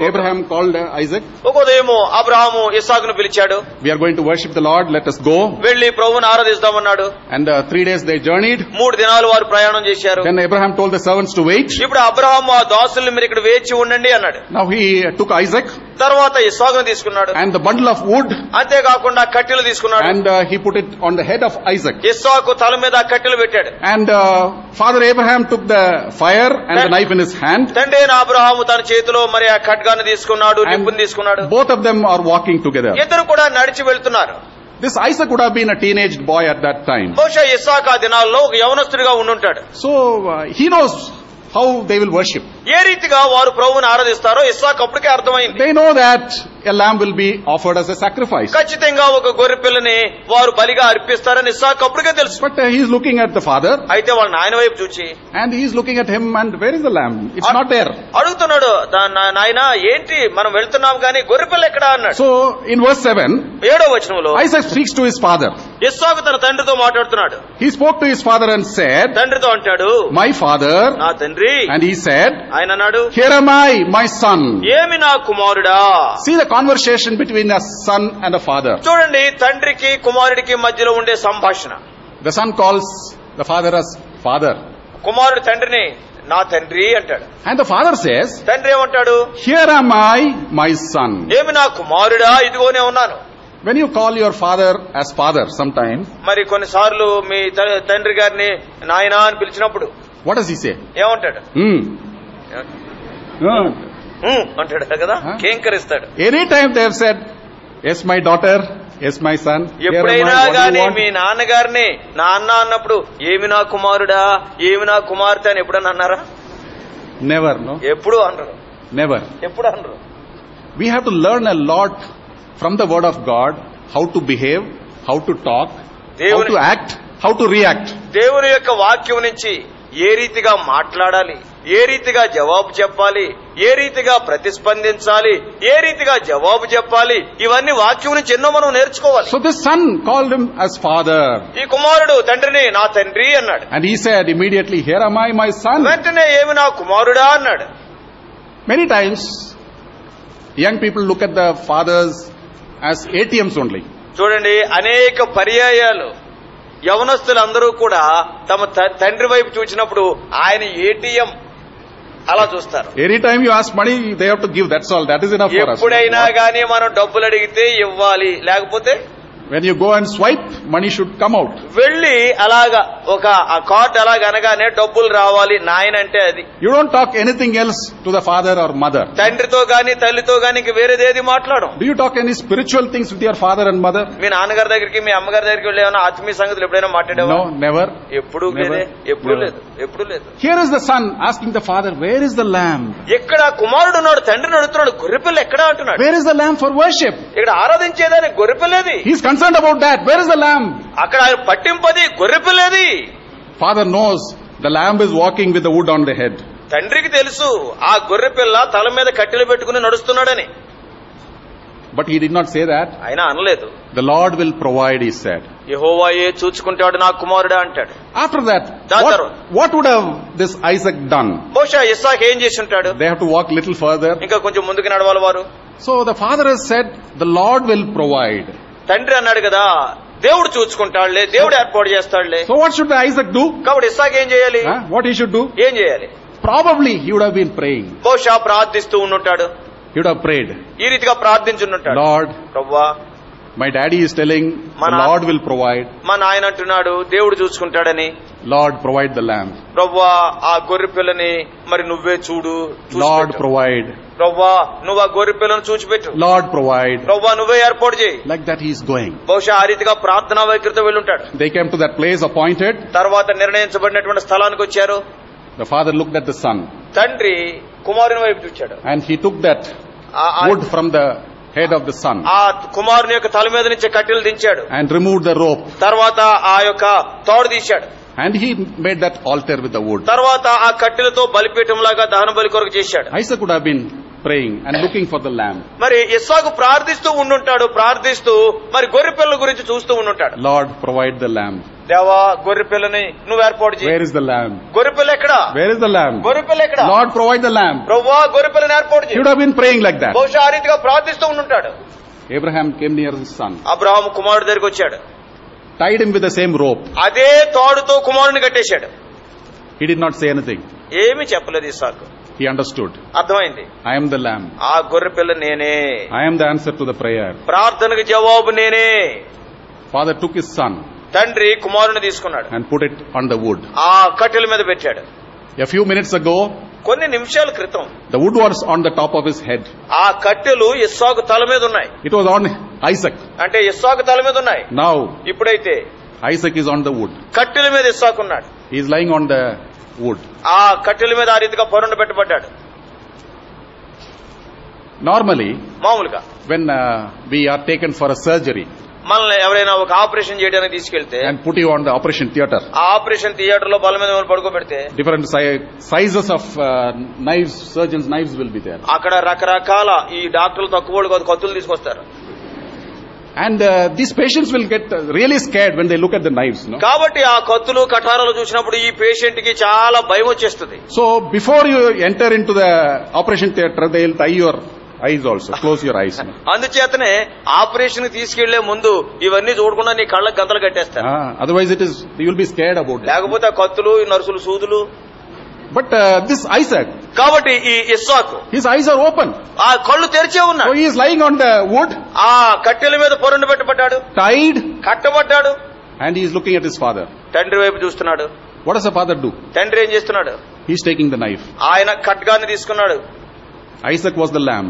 Abraham called Isaac. ఒక ఉదయము అబ్రాహాము ఇస్సాకును పిలిచాడు. We are going to worship the Lord. Let us go. వెళ్లి ప్రభువును ఆరాధిస్తామన్నాడు. And 3 days they journeyed. 3 దినాలు వారు ప్రయాణం చేశారు. Then Abraham told the servants to wait. ఇప్పుడు అబ్రాహాము ఆ దాసుల్ని మీరు ఇక్కడ వేచి ఉండండి అన్నాడు. Now he took Isaac. తర్వాత ఇస్సాకును తీసుకున్నాడు. And the bundle of wood. అంతేకాకుండా కట్టెలు తీసుకున్నాడు. And he put it on the head of Isaac. ఇస్సాకు తల మీద కట్టెలు పెట్టాడు. And Father Abraham took the fire and the knife in his hand. తండ్రి అబ్రాహాము తన చేతిలో మరి ఆ ఖడ్గాన్ని తీసుకున్నాడు, నిప్పుని తీసుకున్నాడు. Both of them are walking together. ఇద్దరు కూడా నడిచి వెళ్తున్నారు. This Isaac would have been a teenage boy at that time. బహుశా ఇస్సాకు ఆ దినాల్లో ఒక యవనస్తుడిగా ఉండుంటాడు. So he knows how they will worship. ఏ రీతిగా వారు ప్రభువుని ఆరాధిస్తారో ఇస్సాకు అప్పటికే అర్థమైంది. They know that a lamb will be offered as a sacrifice. ఖచ్చితంగా ఒక గొర్రె పిల్లని వారు బలిగా అర్పిస్తారని ఇస్సాకు అప్పటికే తెలుసు. But he is looking at the father. అయితే వాళ్ళ నాయన వైపు చూచి, and he is looking at him, and where is the lamb? It's not there. అడుగుతున్నాడు, నాయన ఏంటి మనం వెళ్తున్నాం కానీ గొర్రె పిల్ల ఎక్కడా అన్నాడు. So in verse 7, 7వ వచనంలో Isaac speaks to his father. ఇస్సాకు తన తండ్రితో మాట్లాడుతున్నాడు. He spoke to his father and said, తండ్రితో అంటాడు, my father. నా తండ్రి. And he said, ఆయన అన్నాడు, here am I, my son. ఏమి నా కుమారుడా. See the conversation between a son and a father. చూడండి, తండ్రికి కుమారుడికి మధ్యలో ఉండే సంభాషణ. The son calls the father as father. కుమారుడు తండ్రిని నా తండ్రి అంటాడు. And the father says, తండ్రి ఏమంటాడు, here am I, my son. ఏమి నా కుమారుడా, ఇదిగోనే ఉన్నాను. When you call your father as father sometimes, మరి కొన్నిసార్లు మీ తండ్రి గారిని నాయనా అని పిలిచినప్పుడు what does he say? ఏమంటాడు? అంటాడు కదా, కేంకరిస్తాడు. Any time they have said, yes my daughter, yes my son. ఎప్పుడైనా గానీ మీ నాన్నగారిని నాన్న అన్నప్పుడు ఏమి నా కుమారుడా, ఏమి నా కుమార్తె అని ఎప్పుడన్నా అన్నారా? Never, no. ఎప్పుడు అనరు. Never. ఎప్పుడు అనరు. We have to learn a lot from the word of God, how to behave, how to talk, how to act, how to react. దేవుని యొక్క వాక్యం నుంచి ఏ రీతిగా మాట్లాడాలి, ఏ రీతిగా జవాబు చెప్పాలి, ఏ రీతిగా ప్రతిస్పందించాలి, ఏ రీతిగా జవాబు చెప్పాలి, ఇవన్నీ వాక్యం నుంచి ఎన్నో మనం నేర్చుకోవాలి. So this son called him as father. ఈ కుమారుడు తండ్రిని నా తండ్రి అన్నాడు. And he said immediately, here am I, my son. వెంటనే ఏమి నా కుమారుడా అన్నాడు. Many times, young people look at the fathers as ATMs only. చూడండి, అనేక పర్యాయాలు యవనస్తులందరూ కూడా తమ తండ్రి వైపు చూసినప్పుడు ఆయన ఏటీఎం అలా చూస్తారు. Anytime you ask money, they have to give. That's all. That is enough for us. ఎప్పుడైనా గానీ మనం డబ్బులు అడిగితే ఇవ్వాలి, లేకపోతే When you go and swipe, money should come out. వెళ్లి అలాగా ఒక కార్డ్ అలాగ అనగానే డబ్బులు రావాలి నాయన అంటే అది. You don't talk anything else to the father or mother. తండ్రితో గాని తల్లితో గాని ఇంక వేరేదేది మాట్లాడం. Do you talk any spiritual things with your father and mother? మీ నాన్నగారి దగ్గరికి మీ అమ్మగారి దగ్గరికి వెళ్ళి ఏమైనా ఆత్మీయ సంగతులు ఎప్పుడైనా మాట్లాడావా? No, never. ఎప్పుడు లేదే, ఎప్పుడు లేదు, ఎప్పుడు లేదు. Here is the son asking the father, where is the lamb? ఎక్కడ కుమారుడు ఉన్నాడు, తండ్రిని అడుగుతున్నాడు, గొర్రెపిల్ల ఎక్కడ అంటున్నాడు. Where is the lamb for worship? ఇక్కడ ఆరాధించేదాన్ని గొర్రెపిల్లది. He's concerned about that. Where is the lamb? అక్కడ ఆయన పట్టింపది గొర్రెపిల్లది. Father knows the lamb is walking with the wood on the head. తండ్రికి తెలుసు ఆ గొర్రెపిల్ల తల మీద కట్టెలు పెట్టుకుని నడుస్తున్నాడని. But he did not say that. ఆయన అనలేదు. The Lord will provide, he said. యెహోవాయే చూచుకుంటాడు నా కుమారుడా అంటాడు. After that, what would have this Isaac done? బహుశా ఇస్సాకు ఏం చేసి ఉంటాడు? They have to walk little further. ఇంకా కొంచెం ముందుకు నడవాలి వారు. So the father has said, the Lord will provide. తండ్రి అన్నాడు కదా, దేవుడు చూసుకుంటాడులే, దేవుడు ఏర్పాటు చేస్తాడులే. So what should Isaac do? కాబట్టి ఇస్సాకు ఏం చేయాలి? What he should do? ఏం చేయాలి? Probably he would have been praying. బహుశా ప్రార్థిస్తూ ఉండుంటాడు. He would have prayed. ఈ రీతిగా ప్రార్థించుంటాడు. Lord, ప్రభువా, my daddy is telling the Lord will provide. మా నాయన అంటున్నాడు దేవుడు చూసుకుంటాడని. Lord, provide the lamb. ప్రభువా, ఆ గొర్రె పిల్లని మరి నువ్వే చూడు. Lord, provide. ప్రభువా, నువ్వు ఆ గొర్రె పిల్లను చూచిపెట్టు. Lord, provide. ప్రభువా, నువ్వే ఏర్పాటు చేయి. Like that he is going. బహుశా ఆ రీతిగా ప్రార్థనా వైఖరితో వెళ్ళుంటాడు. They came to that place appointed. తర్వాత నిర్ణయించబడినటువంటి స్థలానికి వచ్చారు. The father looked at the son. తండ్రి కుమారుని వైపు చూచాడు. And he took that wood from the head of the son. ఆ కుమారుని యొక్క తల మీద నుంచి కట్టెలు దించాడు. And removed the rope. తర్వాత ఆ యొక్క తాడు తీశాడు. And he made that altar with the wood. తర్వాత ఆ కట్టెలతో బలిపీఠం లాగా దహన బలి కొరకు చేశాడు. Isaac would have been praying and looking for the lamb. మరి ఇస్సాకు ప్రార్థిస్తూ ఉండుంటాడు. ప్రార్థిస్తూ మరి గొర్రె పిల్ల గురించి చూస్తూ ఉండుంటాడు. Lord, provide the lamb. దేవా, గొర్రె పిల్లని నువ్వు ఏర్పాటు చేయి. Where is the lamb? గొర్రె పిల్ల ఎక్కడ? Where is the lamb? గొర్రె పిల్ల ఎక్కడ? Lord, provide the lamb. ప్రభువా, గొర్రె పిల్లని ఏర్పాటు He చేయి. would have been praying like that. బహుశా ఆ రీతిగా ప్రార్థిస్తూ ఉండుంటాడు. Abraham came near his son. Abraham కుమారుడు దగ్గరికి వచ్చాడు. Tied him with the same rope. అదే తాడుతో కుమారుని కట్టేశాడు. He did not say anything. ఏమీ చెప్పలేదు ఇస్సాకు. He understood. అర్థమైంది. I am the lamb. ఆ గొర్రె పిల్ల నేనే. I am the answer to the prayer. ప్రార్థనకు జవాబు నేనే. Father took his son తండ్రి కుమారుని తీసుకున్నాడు. and put it on the wood. ఆ కట్టెల మీద పెట్టాడు. A few minutes ago, కొన్ని నిమిషాల క్రితం the wood was on the top of his head. ఆ కట్టెలు ఇస్సాకు తల మీద ఉన్నాయి. It was on Isaac. అంటే ఇస్సాకు తల మీద ఉన్నాయి. Now, ఇప్పుడైతే Isaac is on the wood. కట్టెల మీద ఇస్సాకు ఉన్నాడు. He is lying on the wood. ఆ కట్టెల మీద ఆ రీతిగా పరుండ పెట్టబడ్డాడు. Normally, మామూలుగా when we are taken for a surgery మనల్ని ఎవరైనా ఒక ఆపరేషన్ చేయడానికి తీసుకెళ్తే and put you on the operation theater, ఆ ఆపరేషన్ థియేటర్ లో బల మీద పడుకోబెడితే different sizes of knives, surgeons' knives will be there. అక్కడ రకరకాల ఈ డాక్టర్లు తక్కువ కత్తులు తీసుకొస్తారు. And these patients will get really scared when they look at the knives. No? కాబట్టి ఆ కత్తులు కఠారాలు చూసినప్పుడు ఈ పేషెంట్ కి చాలా భయం వచ్చేస్తుంది. So before you enter into the operation theater, they will tie your eyes also. Close your eyes. No? అందుచేతనే ఆపరేషన్ కి తీసుకెళ్లే ముందు ఇవన్నీ చూడకుండా నీ కళ్ళకి గంతలు కట్టేస్తారు. Otherwise you will be scared about it. లేకపోతే ఆ కత్తులు, ఈ నర్సులు, సూదులు. But this Isaac, కాబట్టి ఈ ఇస్సాకు his eyes are open. ఆ కళ్ళు తెరిచే So ఉన్నాడు. he is lying on the wood, ఆ కట్టెల మీద పొరండు పెట్టబడ్డాడు, tied, కట్టబడ్డాడు. and he is looking at his father. తండ్రి వైపు చూస్తున్నాడు. What does the father do? తండ్రి ఏం చేస్తున్నాడు? He is taking the knife. ఆయన ఖడ్గాన్ని తీసుకున్నాడు. Isaac was the lamb.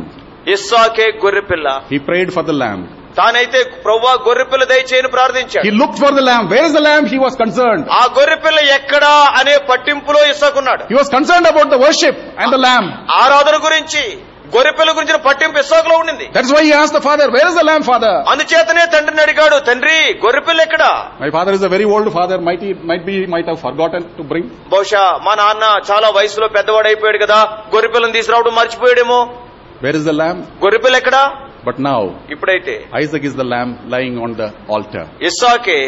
ఇస్సాకే గొర్రె పిల్ల. He prayed for the lamb. తానైతే ప్రభువా గొర్రె పిల్ల దయచేయని ప్రార్థించాడు. He looked for the lamb. Where is the lamb? He was concerned. ఆ గొర్రె పిల్ల ఎక్కడా అనే పట్టింపులో ఇస్సాకున్నాడు. He was concerned about the worship and the lamb. ఆరాధన గురించి, గొర్రెపిల్ల గురించిన పట్టింపు ఇస్సాకులో ఉండింది. That's why he asked the father, where is the lamb, father? అందుచేతనే తండ్రిని అడిగాడు, తండ్రి గొర్రెపిల్ల ఎక్కడా? My father is a very old father, might have forgotten to bring. బహుశా మా నాన్న చాలా వయసులో పెద్దవాడు అయిపోయాడు కదా, గొర్రెపిల్లని తీసుకురావడం మర్చిపోయాడేమో. Where is the lamb? గొర్రెపిల్ల ఎక్కడా? But now, ఇప్పుడైతే Isaac is the lamb lying on the altar. ఇస్సాకే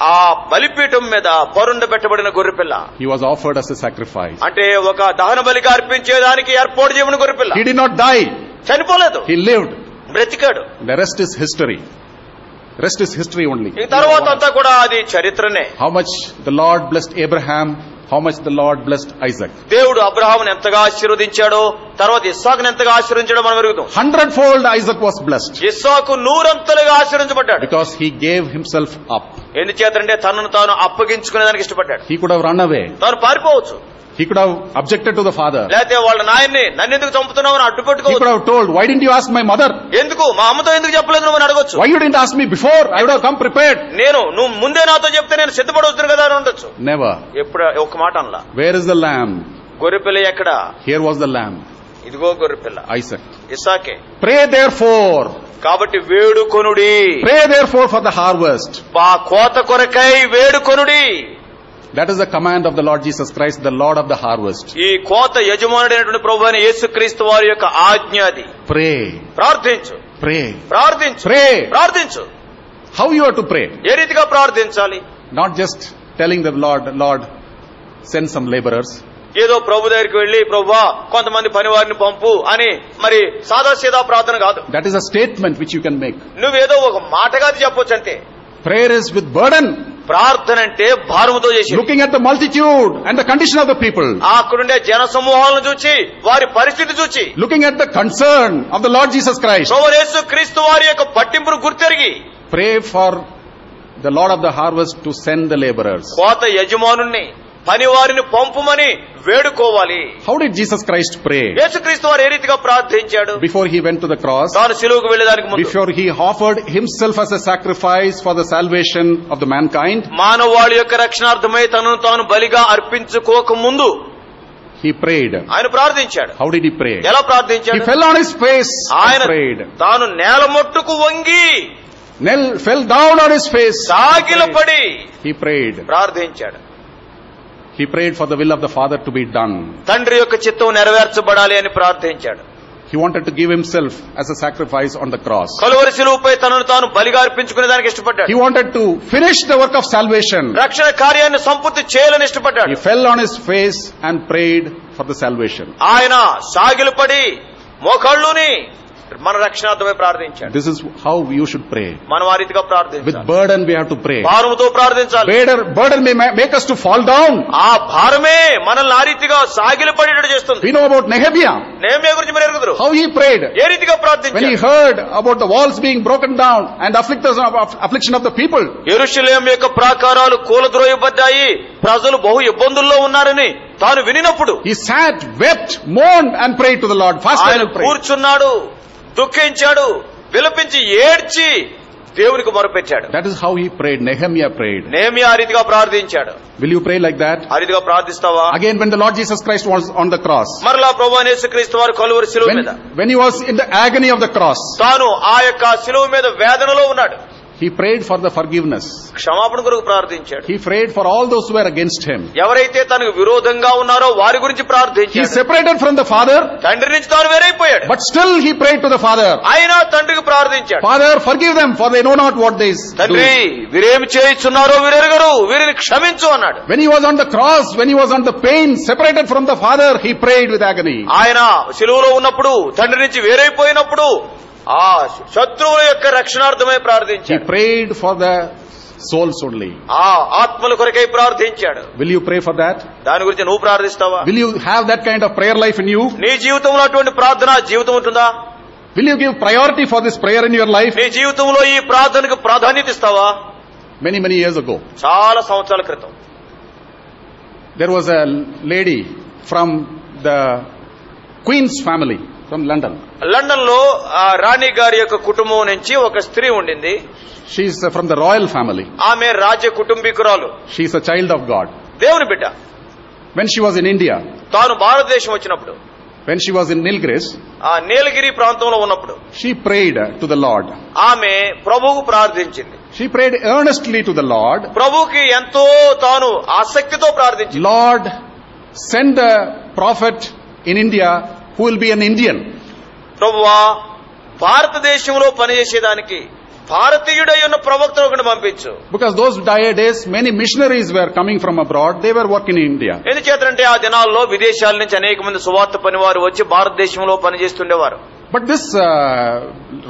ఆ బలిపీఠం మీద పరుండబెట్టబడిన గొర్రెపిల్ల. He was offered as a sacrifice. అంటే ఒక దహన బలిగా అర్పించేదానికి ఏర్పాటు చేయబడిన గొర్రెపిల్ల. He did not die. చనిపోలేదు, He lived. బ్రతికాడు. The rest is history. Rest is history only. ఈ తర్వాత అంతా కూడా అది చరిత్రనే. How much the Lord blessed Abraham, how much the Lord blessed Isaac. దేవుడు అబ్రహామును ఎంతగా ఆశీర్వదించాడో, తర్వాత ఇస్సాకును ఎంతగా ఆశీర్వదించాడో మనం ఎరుగుతాం. 100-fold Isaac was blessed. Isaac 100 ఆశీర్వదించబడ్డాడు. Because he gave himself up. ఎందుచేతంటే తనను తాను అప్పగించుకునేదానికి ఇష్టపడ్డాడు. He could have run away. తాను పారిపోవచ్చు. He could have objected to the father. లేకపోతే వాళ్ళ నాయన్ని నన్ను ఎందుకు చంపుతున్నావు అని He అడ్డుపెట్టుకోవచ్చు. could have told, why didn't you ask my mother? ఎందుకు మా అమ్మతో ఎందుకు చెప్పలేదు నువ్వు అని అడగొచ్చు. Why you didn't ask me before? I would have come prepared. నువ్వు ముందే నాతో చెప్తే నేను సిద్ధపడవచ్చు కదా అని ఉండొచ్చు. Never. ఎప్పుడు ఒక మాట అనలా. Where is the lamb? గొర్రెపిల్ల ఎక్కడ? Here was the lamb. ఇదిగో గొర్రెపిల్ల. Isaac. ఇస్సాకే. Pray therefore. కాబట్టి వేడుకొనుడి. Pray therefore for the harvest. కోత కొరకై వేడుకొనుడి. That is the command of the Lord Jesus Christ, the Lord of the harvest. ఈ కోత యజమానుడైనటువంటి ప్రభువైన యేసుక్రీస్తు వారి యొక్క ఆజ్ఞ అది. Pray. ప్రార్థించు. Pray. ప్రార్థించు. Pray. ప్రార్థించు. How you are to pray? ఏ రీతిగా ప్రార్థించాలి? Not just telling the Lord, send some laborers. ఏదో ప్రభు దగ్గరికి వెళ్లి, ప్రభువా కొంతమంది పనివారిని పంపు అని మరి సాదాసీదా ప్రార్థన కాదు. That is a statement which you can make. నువ్వేదో ఒక మాటగా చెప్పొచ్చు అంతే. Prayer is with burden. ప్రార్థన అంటే భారముతో చేసి, looking at the multitude and the condition of the people, అక్కడుండే జన సమూహాలను చూచి వారి పరిస్థితి చూచి, looking at the concern of the Lord Jesus Christ, ప్రభువైన యేసుక్రీస్తు వారి యొక్క పట్టింపును గుర్తెరిగి, pray for the Lord of the harvest to send the laborers. కోత యజమానుణ్ణి పనివారిని పంపుమని వేడుకోవాలి. How did Jesus Christ pray? యేసుక్రీస్తు వారు ఏ రీతిగా ప్రార్థించాడు? Before he went to the cross, తాను సిలువకు వెళ్ళేదానికి ముందు, before he offered himself as a sacrifice for the salvation of the mankind, మానవాళి యొక్క రక్షణార్థమై తనను తాను బలిగా అర్పించుకోక ముందు he prayed. ఆయన ప్రార్థించాడు. How did he pray? ఎలా ప్రార్థించాడు? He fell on his face and prayed. తాను నేల మొట్టుకు వంగి, fell down on his face, సాగిలపడి he prayed. ప్రార్థించాడు. He prayed for the will of the Father to be done. తండ్రి యొక్క చిత్తం నెరవేర్చబడాలి అని ప్రార్థించాడు. He wanted to give himself as a sacrifice on the cross. Calvary శిలువపై తనను తాను బలిగా అర్పించుకునే దానికి ఇష్టపడ్డాడు. He wanted to finish the work of salvation. రక్షణ కార్యాన్ని సంపూర్తి చేయాలని ఇష్టపడ్డాడు. He fell on his face and prayed for the salvation. ఆయన సాగిలపడి మోకాళ్ళుని మన రక్షణార్థమై ప్రార్థించాడు. This is how you should pray. మనం ఆ రీతిగా ప్రార్థించాలి. With burden we have to pray. భారముతో ప్రార్థించాలి. Burden may make us to fall down. ఆ భారమే మనల్ని ఆ రీతిగా సాగిలపడేటట్టు చేస్తుంది. We know about Nehemiah. Nehemiah గురించి మీరు ఎరుగుదురు. How he prayed. ఏ రీతిగా ప్రార్థించాడు? When he heard about the walls being broken down and affliction of the people. యెరూషలేము యొక్క ప్రాకారాలు కూలద్రోయబడ్డాయి, ప్రజలు బహు ఇబ్బందుల్లో ఉన్నారని తాను వినినప్పుడు, he sat, wept, mourned and prayed to the Lord. Fasted and prayed. కూర్చున్నాడు, దుఃఖించాడు, విలపించి ఏడ్చి దేవునికి మొరపెట్టాడు. That is how he prayed. Nehemiah prayed. Nehemiah ఆ రీతిగా ప్రార్థించాడు. Will you pray like that? ఆ రీతిగా ప్రార్థిస్తావా? Again, when the Lord Jesus Christ was on the cross, మరలా ప్రభువైన యేసుక్రీస్తు వారు కలువరి శిలువ మీద, when he was in the agony of the cross, తాను ఆ యొక్క శిలువ మీద వేదనలో ఉన్నాడు. he prayed for the forgiveness. క్షమాపణ కొరకు ప్రార్థించాడు. He prayed for all those who were against him. ఎవరైతే తనకు విరోధంగా ఉన్నారో వారి గురించి He ప్రార్థించాడు. separated from the Father, తండ్రి నుంచి తాను వేరైపోయాడు. but still he prayed to the Father. ఆయన తండ్రికి ప్రార్థించాడు. Father, forgive them, for they know not what they do. తండ్రి, వీరేమి చేయిస్తున్నారో వీరెరుగరు, వీరిని క్షమించు అన్నాడు. When he was on the cross, when he was on the pain, separated from the Father, he prayed with agony. ఆయన శిలువలో ఉన్నప్పుడు, తండ్రి నుంచి వేరైపోయినప్పుడు ఆ శత్రువుల యొక్క రక్షణార్థమై He ప్రార్థించాడు. prayed for the souls only. ఆ ఆత్మల కొరకై ప్రార్థించాడు. Will you pray for that? దాని గురించి నువ్వు ప్రార్థిస్తావా? Will you have that kind of prayer life in you? నీ జీవితంలో అటువంటి ప్రార్థన జీవితం ఉంటుందా? Will you give priority for this prayer in your life? నీ జీవితంలో ఈ ప్రార్థనకు ప్రాధాన్యత ఇస్తావా? Many, many years ago, చాలా సంవత్సరాల క్రితం there was a lady from the Queen's family from London. London లో రాణి గారి యొక్క కుటుంబం నుంచి ఒక స్త్రీ ఉండింది. She is from the royal family. ఆమె రాజ్య కుటుంబీకురాలు. She is a child of God. దేవుని బిడ్డ. When she was in India, తాను భారతదేశం వచ్చినప్పుడు, when she was in Nilgiris, ఆ నీలగిరి ప్రాంతంలో ఉన్నప్పుడు she prayed to the Lord. ఆమె ప్రభువుకు ప్రార్థించింది. She prayed earnestly to the Lord. ప్రభువుకి ఎంతో తాను ఆసక్తితో ప్రార్థించింది. Lord, send a prophet in India who will be an Indian. ప్రభువా, భారతదేశంలో పనిచేసేదానికి భారతీయుడై ఉన్న ప్రవక్తను ఒకటి పంపించు. Because those days, many missionaries were coming from abroad. They were working in India. ఎందుచేతంటే ఆ దినాల్లో విదేశాల నుంచి అనేక మంది సువార్త పనివారు వచ్చి భారతదేశంలో పనిచేస్తుండేవారు. But this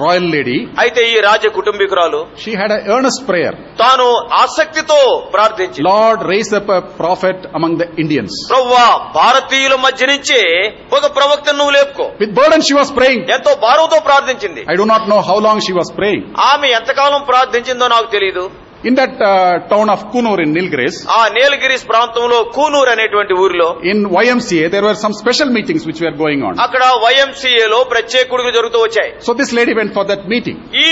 royal lady, అయితే ఈ రాజ కుటుంబీకురాలు, she had an earnest prayer. తాను ఆసక్తితో ప్రార్థించింది. Lord, raise up a prophet among the Indians. ప్రభువా, భారతీయుల మధ్య నుంచే ఒక ప్రవక్తను నువ్వు లేపుకో. With burden she was praying. ఎంతో భారంతో ప్రార్థించింది. I do not know how long she was praying. ఆమె ఎంతకాలం ప్రార్థించిందో నాకు తెలియదు. In that town of Kunur in Nilgiris, ఆ నీలగిరిస్ ప్రాంతంలో కూనూర్ అనేటువంటి ఊరిలో, in YMCA, there were some special meetings which were going on. అక్కడ YMCAలో ప్రత్యేక కూడికలు జరుగుతూ వచ్చాయి. So this lady went for that meeting. ఈ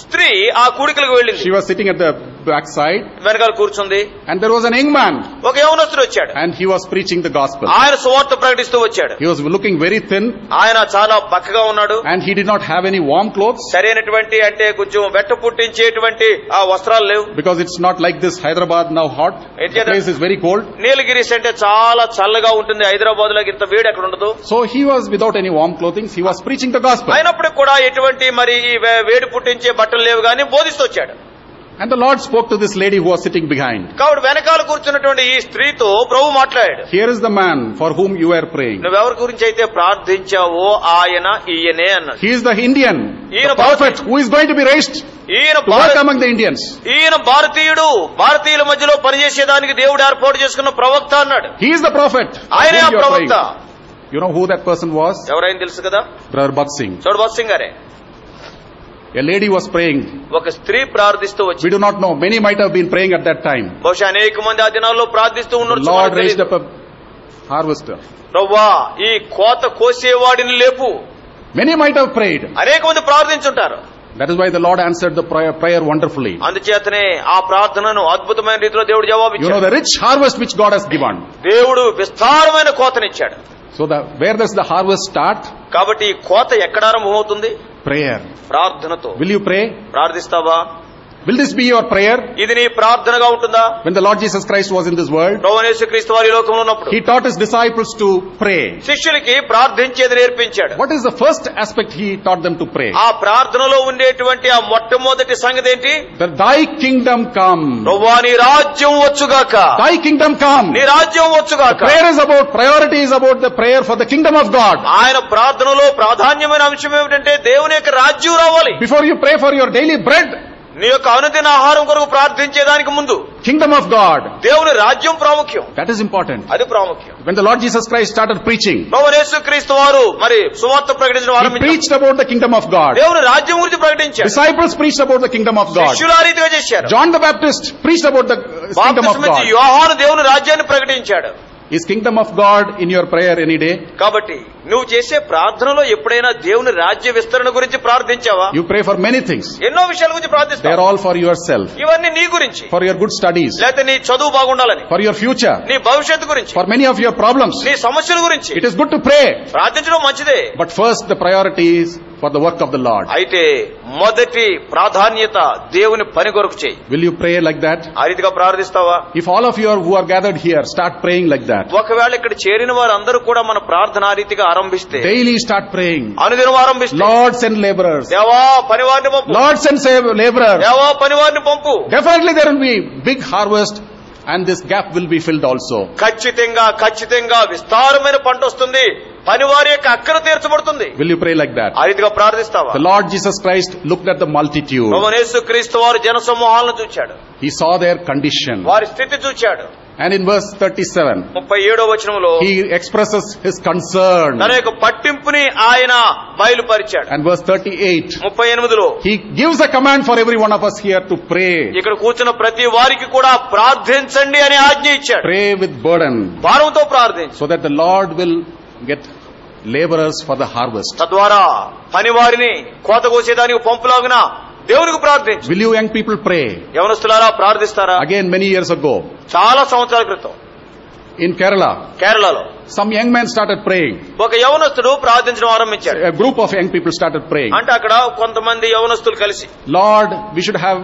స్త్రీ ఆ కూడికలకు వెళ్ళింది. She was sitting at the back side, వెనకాల కూర్చుంది. and there was an young man, ఒక యవనస్తుడు వచ్చాడు. and he was preaching the gospel. ఆయన సువార్త ప్రకటిస్తూ వచ్చాడు. He was looking very thin, ఆయన చాలా బక్కగా ఉన్నాడు. and he did not have any warm clothes, సరైనటువంటి అంటే కొంచెం వెట్ట పుట్టించేటువంటి ఆ వస్త్రాలు లేవు. because it's not like this Hyderabad now hot. The place is very cold. Nilgiris అంటే చాలా చల్లగా ఉంటుంది. హైదరాబాద్ లో ఇంత వేడి అక్కడ ఉండదు. So he was without any warm clothing. He was preaching the gospel. అయినప్పటికీ కూడా ఎటువంటి మరి వేడి పుట్టించే బట్టలు లేవు కానీ బోధిస్తూ వచ్చాడు. And the Lord spoke to this lady who was sitting behind. కాబట్టి వెనకాల కూర్చున్నటువంటి ఈ స్త్రీతో ప్రభు మాట్లాడాడు. Here is the man for whom you are praying. నువ్వెవరి గురించి అయితే ప్రార్థించావో ఆయన ఈయనే అన్నాడు. He is the Indian, the prophet who is going to be raised to work among the Indians. ఈయన భారతీయుడు, భారతీయుల మధ్యలో పనిచేసేదానికి దేవుడు ఏర్పాటు చేసుకున్న ప్రవక్త అన్నాడు. He is the prophet. ఆయనే ఆ ప్రవక్త. You know who that person was? ఎవరైనా తెలుసు కదా? Brother Bhat Singh. చూడు, భగత్ సింగ్ గారే. A lady was praying. ఒక స్త్రీ ప్రార్థిస్తూ వచ్చి, we do not know, many might have been praying at that time. బహుశా అనేక మంది ఆ దినాల్లో ప్రార్థిస్తూ ఉన్నారు. Lord raised up a harvester. ప్రభువా, ఈ కోత కోసేవాడిని లేపు. Many might have prayed. అనేక మంది ప్రార్థించుంటారు. That is why the Lord answered the prayer wonderfully. అందుచేతనే ఆ ప్రార్థనను అద్భుతమైన రీతిలో దేవుడు జవాబిచ్చాడు. You know the rich harvest which God has given. దేవుడు విస్తారమైన కోతనిచ్చాడు. So where does the harvest start? కాబట్టి ఈ కోత ఎక్కడ ఆరంభమవుతుంది? Prayer. ప్రార్థనతో. Will you pray? ప్రార్థిస్తావా? Will this be your prayer? ఇది నీ ప్రార్థనగా ఉంటుందా? When the Lord Jesus Christ was in this world, ప్రభువైన యేసుక్రీస్తు వారి లోకంలో ఉన్నప్పుడు He taught His disciples to pray. శిష్యులకి ప్రార్థించేది నేర్పించాడు. What is the first aspect He taught them to pray? ఆ ప్రార్థనలో ఉండేటువంటి ఆ మొట్టమొదటి సంగతి ఏంటి? That Thy kingdom come. ప్రభువా, నీ రాజ్యం వచ్చుగాక. Thy kingdom come. నీ రాజ్యం వచ్చుగాక. Priority is about the prayer for the kingdom of God. ఆయన ప్రార్థనలో ప్రాధాన్యమైన అంశం ఏమిటంటే దేవుని యొక్క రాజ్యం రావాలి. Before you pray for your daily bread, నీ యొక్క అనుదిన ఆహారం కొరకు ప్రార్థించేదానికి ముందు kingdom of God, దేవుని రాజ్యం ప్రాముఖ్యం. that is important. అది ప్రాముఖ్యం. When the Lord Jesus Christ started preaching, ప్రభువైన యేసుక్రీస్తు వారు మరి సువార్త ప్రకటించడం He ఆరంభించారు. preached about the kingdom of God. దేవుని రాజ్యం గురించి ప్రకటించారు. Disciples preached about the kingdom of God. శిష్యులు ఆ రీతిగా చేశారు. John the Baptist preached about the kingdom of God. యోహాను దేవుని రాజ్యాన్ని ప్రకటించాడు. Is kingdom of God in your prayer any day? కాబట్టి నువ్వు చేసే ప్రార్థనలో ఎప్పుడైనా దేవుని రాజ్య విస్తరణ గురించి ప్రార్థించావా? You pray for many things. ఎన్నో విషయాల గురించి They ప్రార్థిస్తావు. are all for yourself, ఇవన్నీ నీ గురించి, for your good studies, లేకపోతే నీ చదువు బాగుండాలని, for your future, నీ భవిష్యత్తు గురించి, for many of your problems. నీ సమస్యల గురించి. It is good to pray, ప్రార్థించడం మంచిదే. but first the priority is for the work of the Lord. అయితే మొదటి ప్రాధాన్యత దేవుని పని కొరకు చేయి. Will you pray like that? ఆ రీతిగా ప్రార్థిస్తావా? If all of you who are gathered here start praying like that, ఒకవేళ ఇక్కడ చేరిన వారందరూ కూడా మన ప్రార్థన ఆ రీతిగా ఆరంభిస్తే, daily start praying, అనుదినం ఆరంభిస్తే, Lord send laborers, దేవా పనివారిని పంపు, Lord send laborers, దేవా పనివారిని పంపు. definitely there will be big harvest and this gap will be filled also. ఖచ్చితంగా విస్తారమైన పంట వస్తుంది. పనివారి యొక్క అక్కర తీర్చబడుతుంది. Will you pray like that? ఆ రీతిగా ప్రార్థిస్తావా? The Lord Jesus Christ looked at the multitude. ప్రభువైన యేసుక్రీస్తు వారు జన సమూహాలను చూచాడు. He saw their condition. వారి స్థితి చూచాడు. And in verse 37, 37వ వచనంలో He expresses His concern. తన యొక్క పట్టింపుని ఆయన బయలుపరిచాడు. And verse 38, 38లో He gives a command for every one of us here to pray. ఇక్కడ కూర్చున్న ప్రతి వారికి కూడా ప్రార్థించండి అని ఆజ్ఞ ఇచ్చాడు. Pray with burden, భారంతో ప్రార్థించు. so that the Lord will get laborers for the harvest. తద్వారా పనివారిని కోత కోసేదానికి పంపులాగున దేవునికి ప్రార్థించు. Will you young people pray? యవనస్తులారా ప్రార్థిస్తారా? Again many years ago, చాలా సంవత్సరాల క్రితం In Kerala, కేరళలో some young men started praying. ఒక యవనస్తుడు ప్రార్థించడం ఆరంభించాడు. A group of young people started praying. అంటే అక్కడ కొంతమంది యవనస్తులు కలిసి, Lord, we should have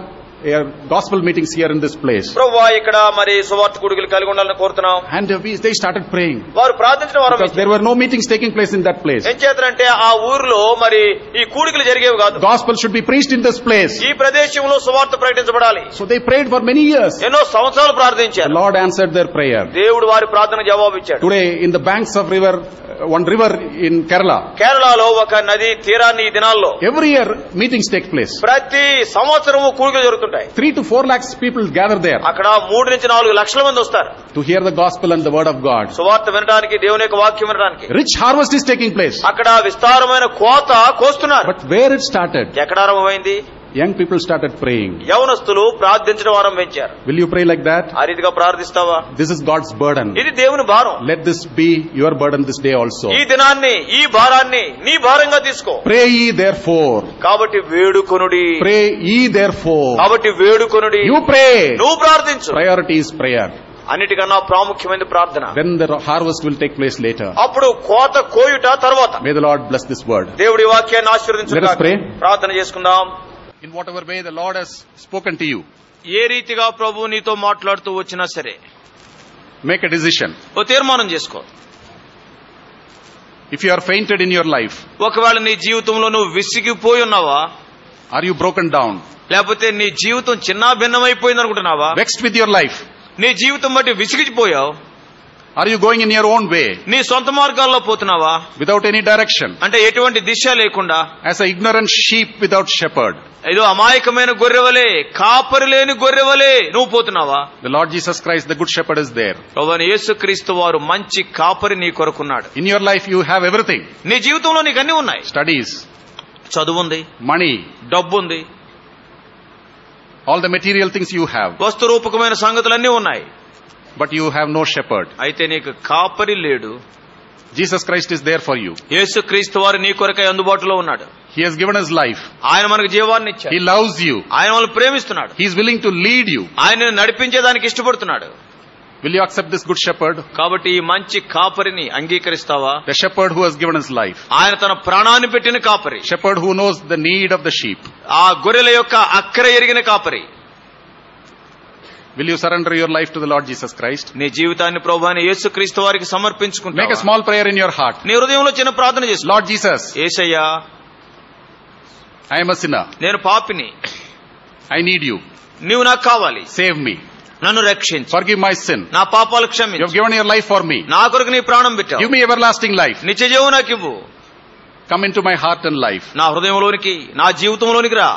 gospel meetings here in this place. ప్రభువా ఇక్కడ మరి సువార్త కూడికలు కలిగి ఉండాలని కోరుతున్నాం. And they started praying. వారు ప్రార్థించడం Because ఆరంభించారు. there were no meetings taking place in that place. ఏం చేతనంటే ఆ ఊరిలో మరి ఈ కూడికలు జరిగేవి కాదు. Gospel should be preached in this place. ఈ ప్రదేశంలో సువార్త ప్రకటించబడాలి. So they prayed for many years. ఎన్నో సంవత్సరాలు The ప్రార్థించారు. Lord answered their prayer. దేవుడు వారి ప్రార్థన జవాబు ఇచ్చాడు. Today, in the banks of one river in Kerala, కేరళలో ఒక నది తీరాన్ని ఈ దినాల్లో every year meetings take place. ప్రతి సంవత్సరము కూడికలు జరుగుతుంటాయి. 3 to 4 lakhs people gather there అక్కడ 3 నుంచి 4 లక్షల మంది వస్తారు to hear the gospel and the word of God. సువార్త వినడానికి, దేవుని యొక్క వాక్యం వినడానికి. Rich harvest is taking place. అక్కడ విస్తారమైన కోత కోస్తున్నారు. But where it started, ఎక్కడ ఆరంభమైంది? young people started praying. యవనస్తులు ప్రార్థించడం ఆరంభించారు. Will you pray like that? ఆ రీతిగా ప్రార్థిస్తావా? This is God's burden. ఇది దేవుని భారం. Let this be your burden this day also. ఈ దినాన్ని, ఈ భారాన్ని నీ భారంగా తీసుకో. Pray ye therefore. కాబట్టి వేడుకొనుడి. Pray ye therefore. కాబట్టి వేడుకొనుడి. You pray. నువ్వు ప్రార్థించు. Priority is prayer. అన్నిటికన్నా ప్రాముఖ్యమైన ప్రార్థన. Then the harvest will take place later. అప్పుడు కోత కోయుట తర్వాత. May the Lord bless this word. దేవుడి వాక్యాన్ని ఆశీర్వదించుగాక. Let us pray. ప్రార్థన చేసుకుందాం. In whatever way the Lord has spoken to you, ఏ రీతిగా ప్రభువు నీతో మాట్లాడుతూ వచ్చినా సరే make a decision. ఓ తీర్మానం చేసుకో. If you are fainted in your life, ఒకవేళ నీ జీవితంలో నువ్వు విసిగిపోయి ఉన్నావా, are you broken down, లేకపోతే నీ జీవితం చిన్న భిన్నమైపోయింది అనుకుంటున్నావా, vexed with your life, నీ జీవితం బట్టి విసిగిపోయావు, are you going in your own way, నీ సొంత మార్గాల్లో పోతున్నావా, without any direction, అంటే ఎటువంటి దిశ లేకుండా, as an ignorant sheep without shepherd? ఏదో అమాయకమైన గొర్రెవలే, కాపరి లేని గొర్రెవలే నువ్వు పోతున్నావా? The Lord Jesus Christ, the good shepherd, is there. ప్రభువైన యేసుక్రీస్తు వారు మంచి కాపరి నీ కొరకున్నాడు. In your life you have everything. నీ జీవితంలో నీకు అన్ని ఉన్నాయి. Studies, చదువుంది, money, డబ్బుంది, all the material things you have, వస్తు రూపకమైన సంగతులన్నీ ఉన్నాయి. but you have no shepherd. అయితే నీకు కాపరి లేడు. Jesus Christ is there for you. యేసుక్రీస్తు వారు నీ కొరకై అందుబాటులో ఉన్నాడు. He has given us life. ఆయన మనకు జీవాన్ని ఇచ్చాడు. He loves you. ఆయన మనల్ని ప్రేమిస్తున్నాడు. He is willing to lead you. ఆయన నడిపించేదానికి ఇష్టపడుతున్నాడు. Will you accept this good shepherd? కాబట్టి ఈ మంచి కాపరిని అంగీకరిస్తావా? The shepherd who has given us life. ఆయన తన ప్రాణాన్ని పెట్టిన కాపరి. Shepherd who knows the need of the sheep. ఆ గొర్రెల యొక్క అక్కర ఎరిగిన కాపరి. Will you surrender your life to the Lord Jesus Christ? నీ జీవితాన్ని ప్రభువైన యేసుక్రీస్తు వారికి సమర్పించుకుంటావా? Make a small prayer in your heart. నీ హృదయంలో చిన్న ప్రార్థన చేసుకో. Lord Jesus, Yesayya, I am a sinner. నేను పాపిని. I need you. నీవు నాకు కావాలి. Save me. నన్ను రక్షించు. Forgive my sin. నా పాపాలు You have క్షమించు. given your life for me. నా కొరకు నీ ప్రాణం పెట్టావు. Give me everlasting life. నిత్య జీవం నాకు ఇవ్వు. Come into my heart and life. నా హృదయంలోనికి, నా జీవితంలోనికి రా.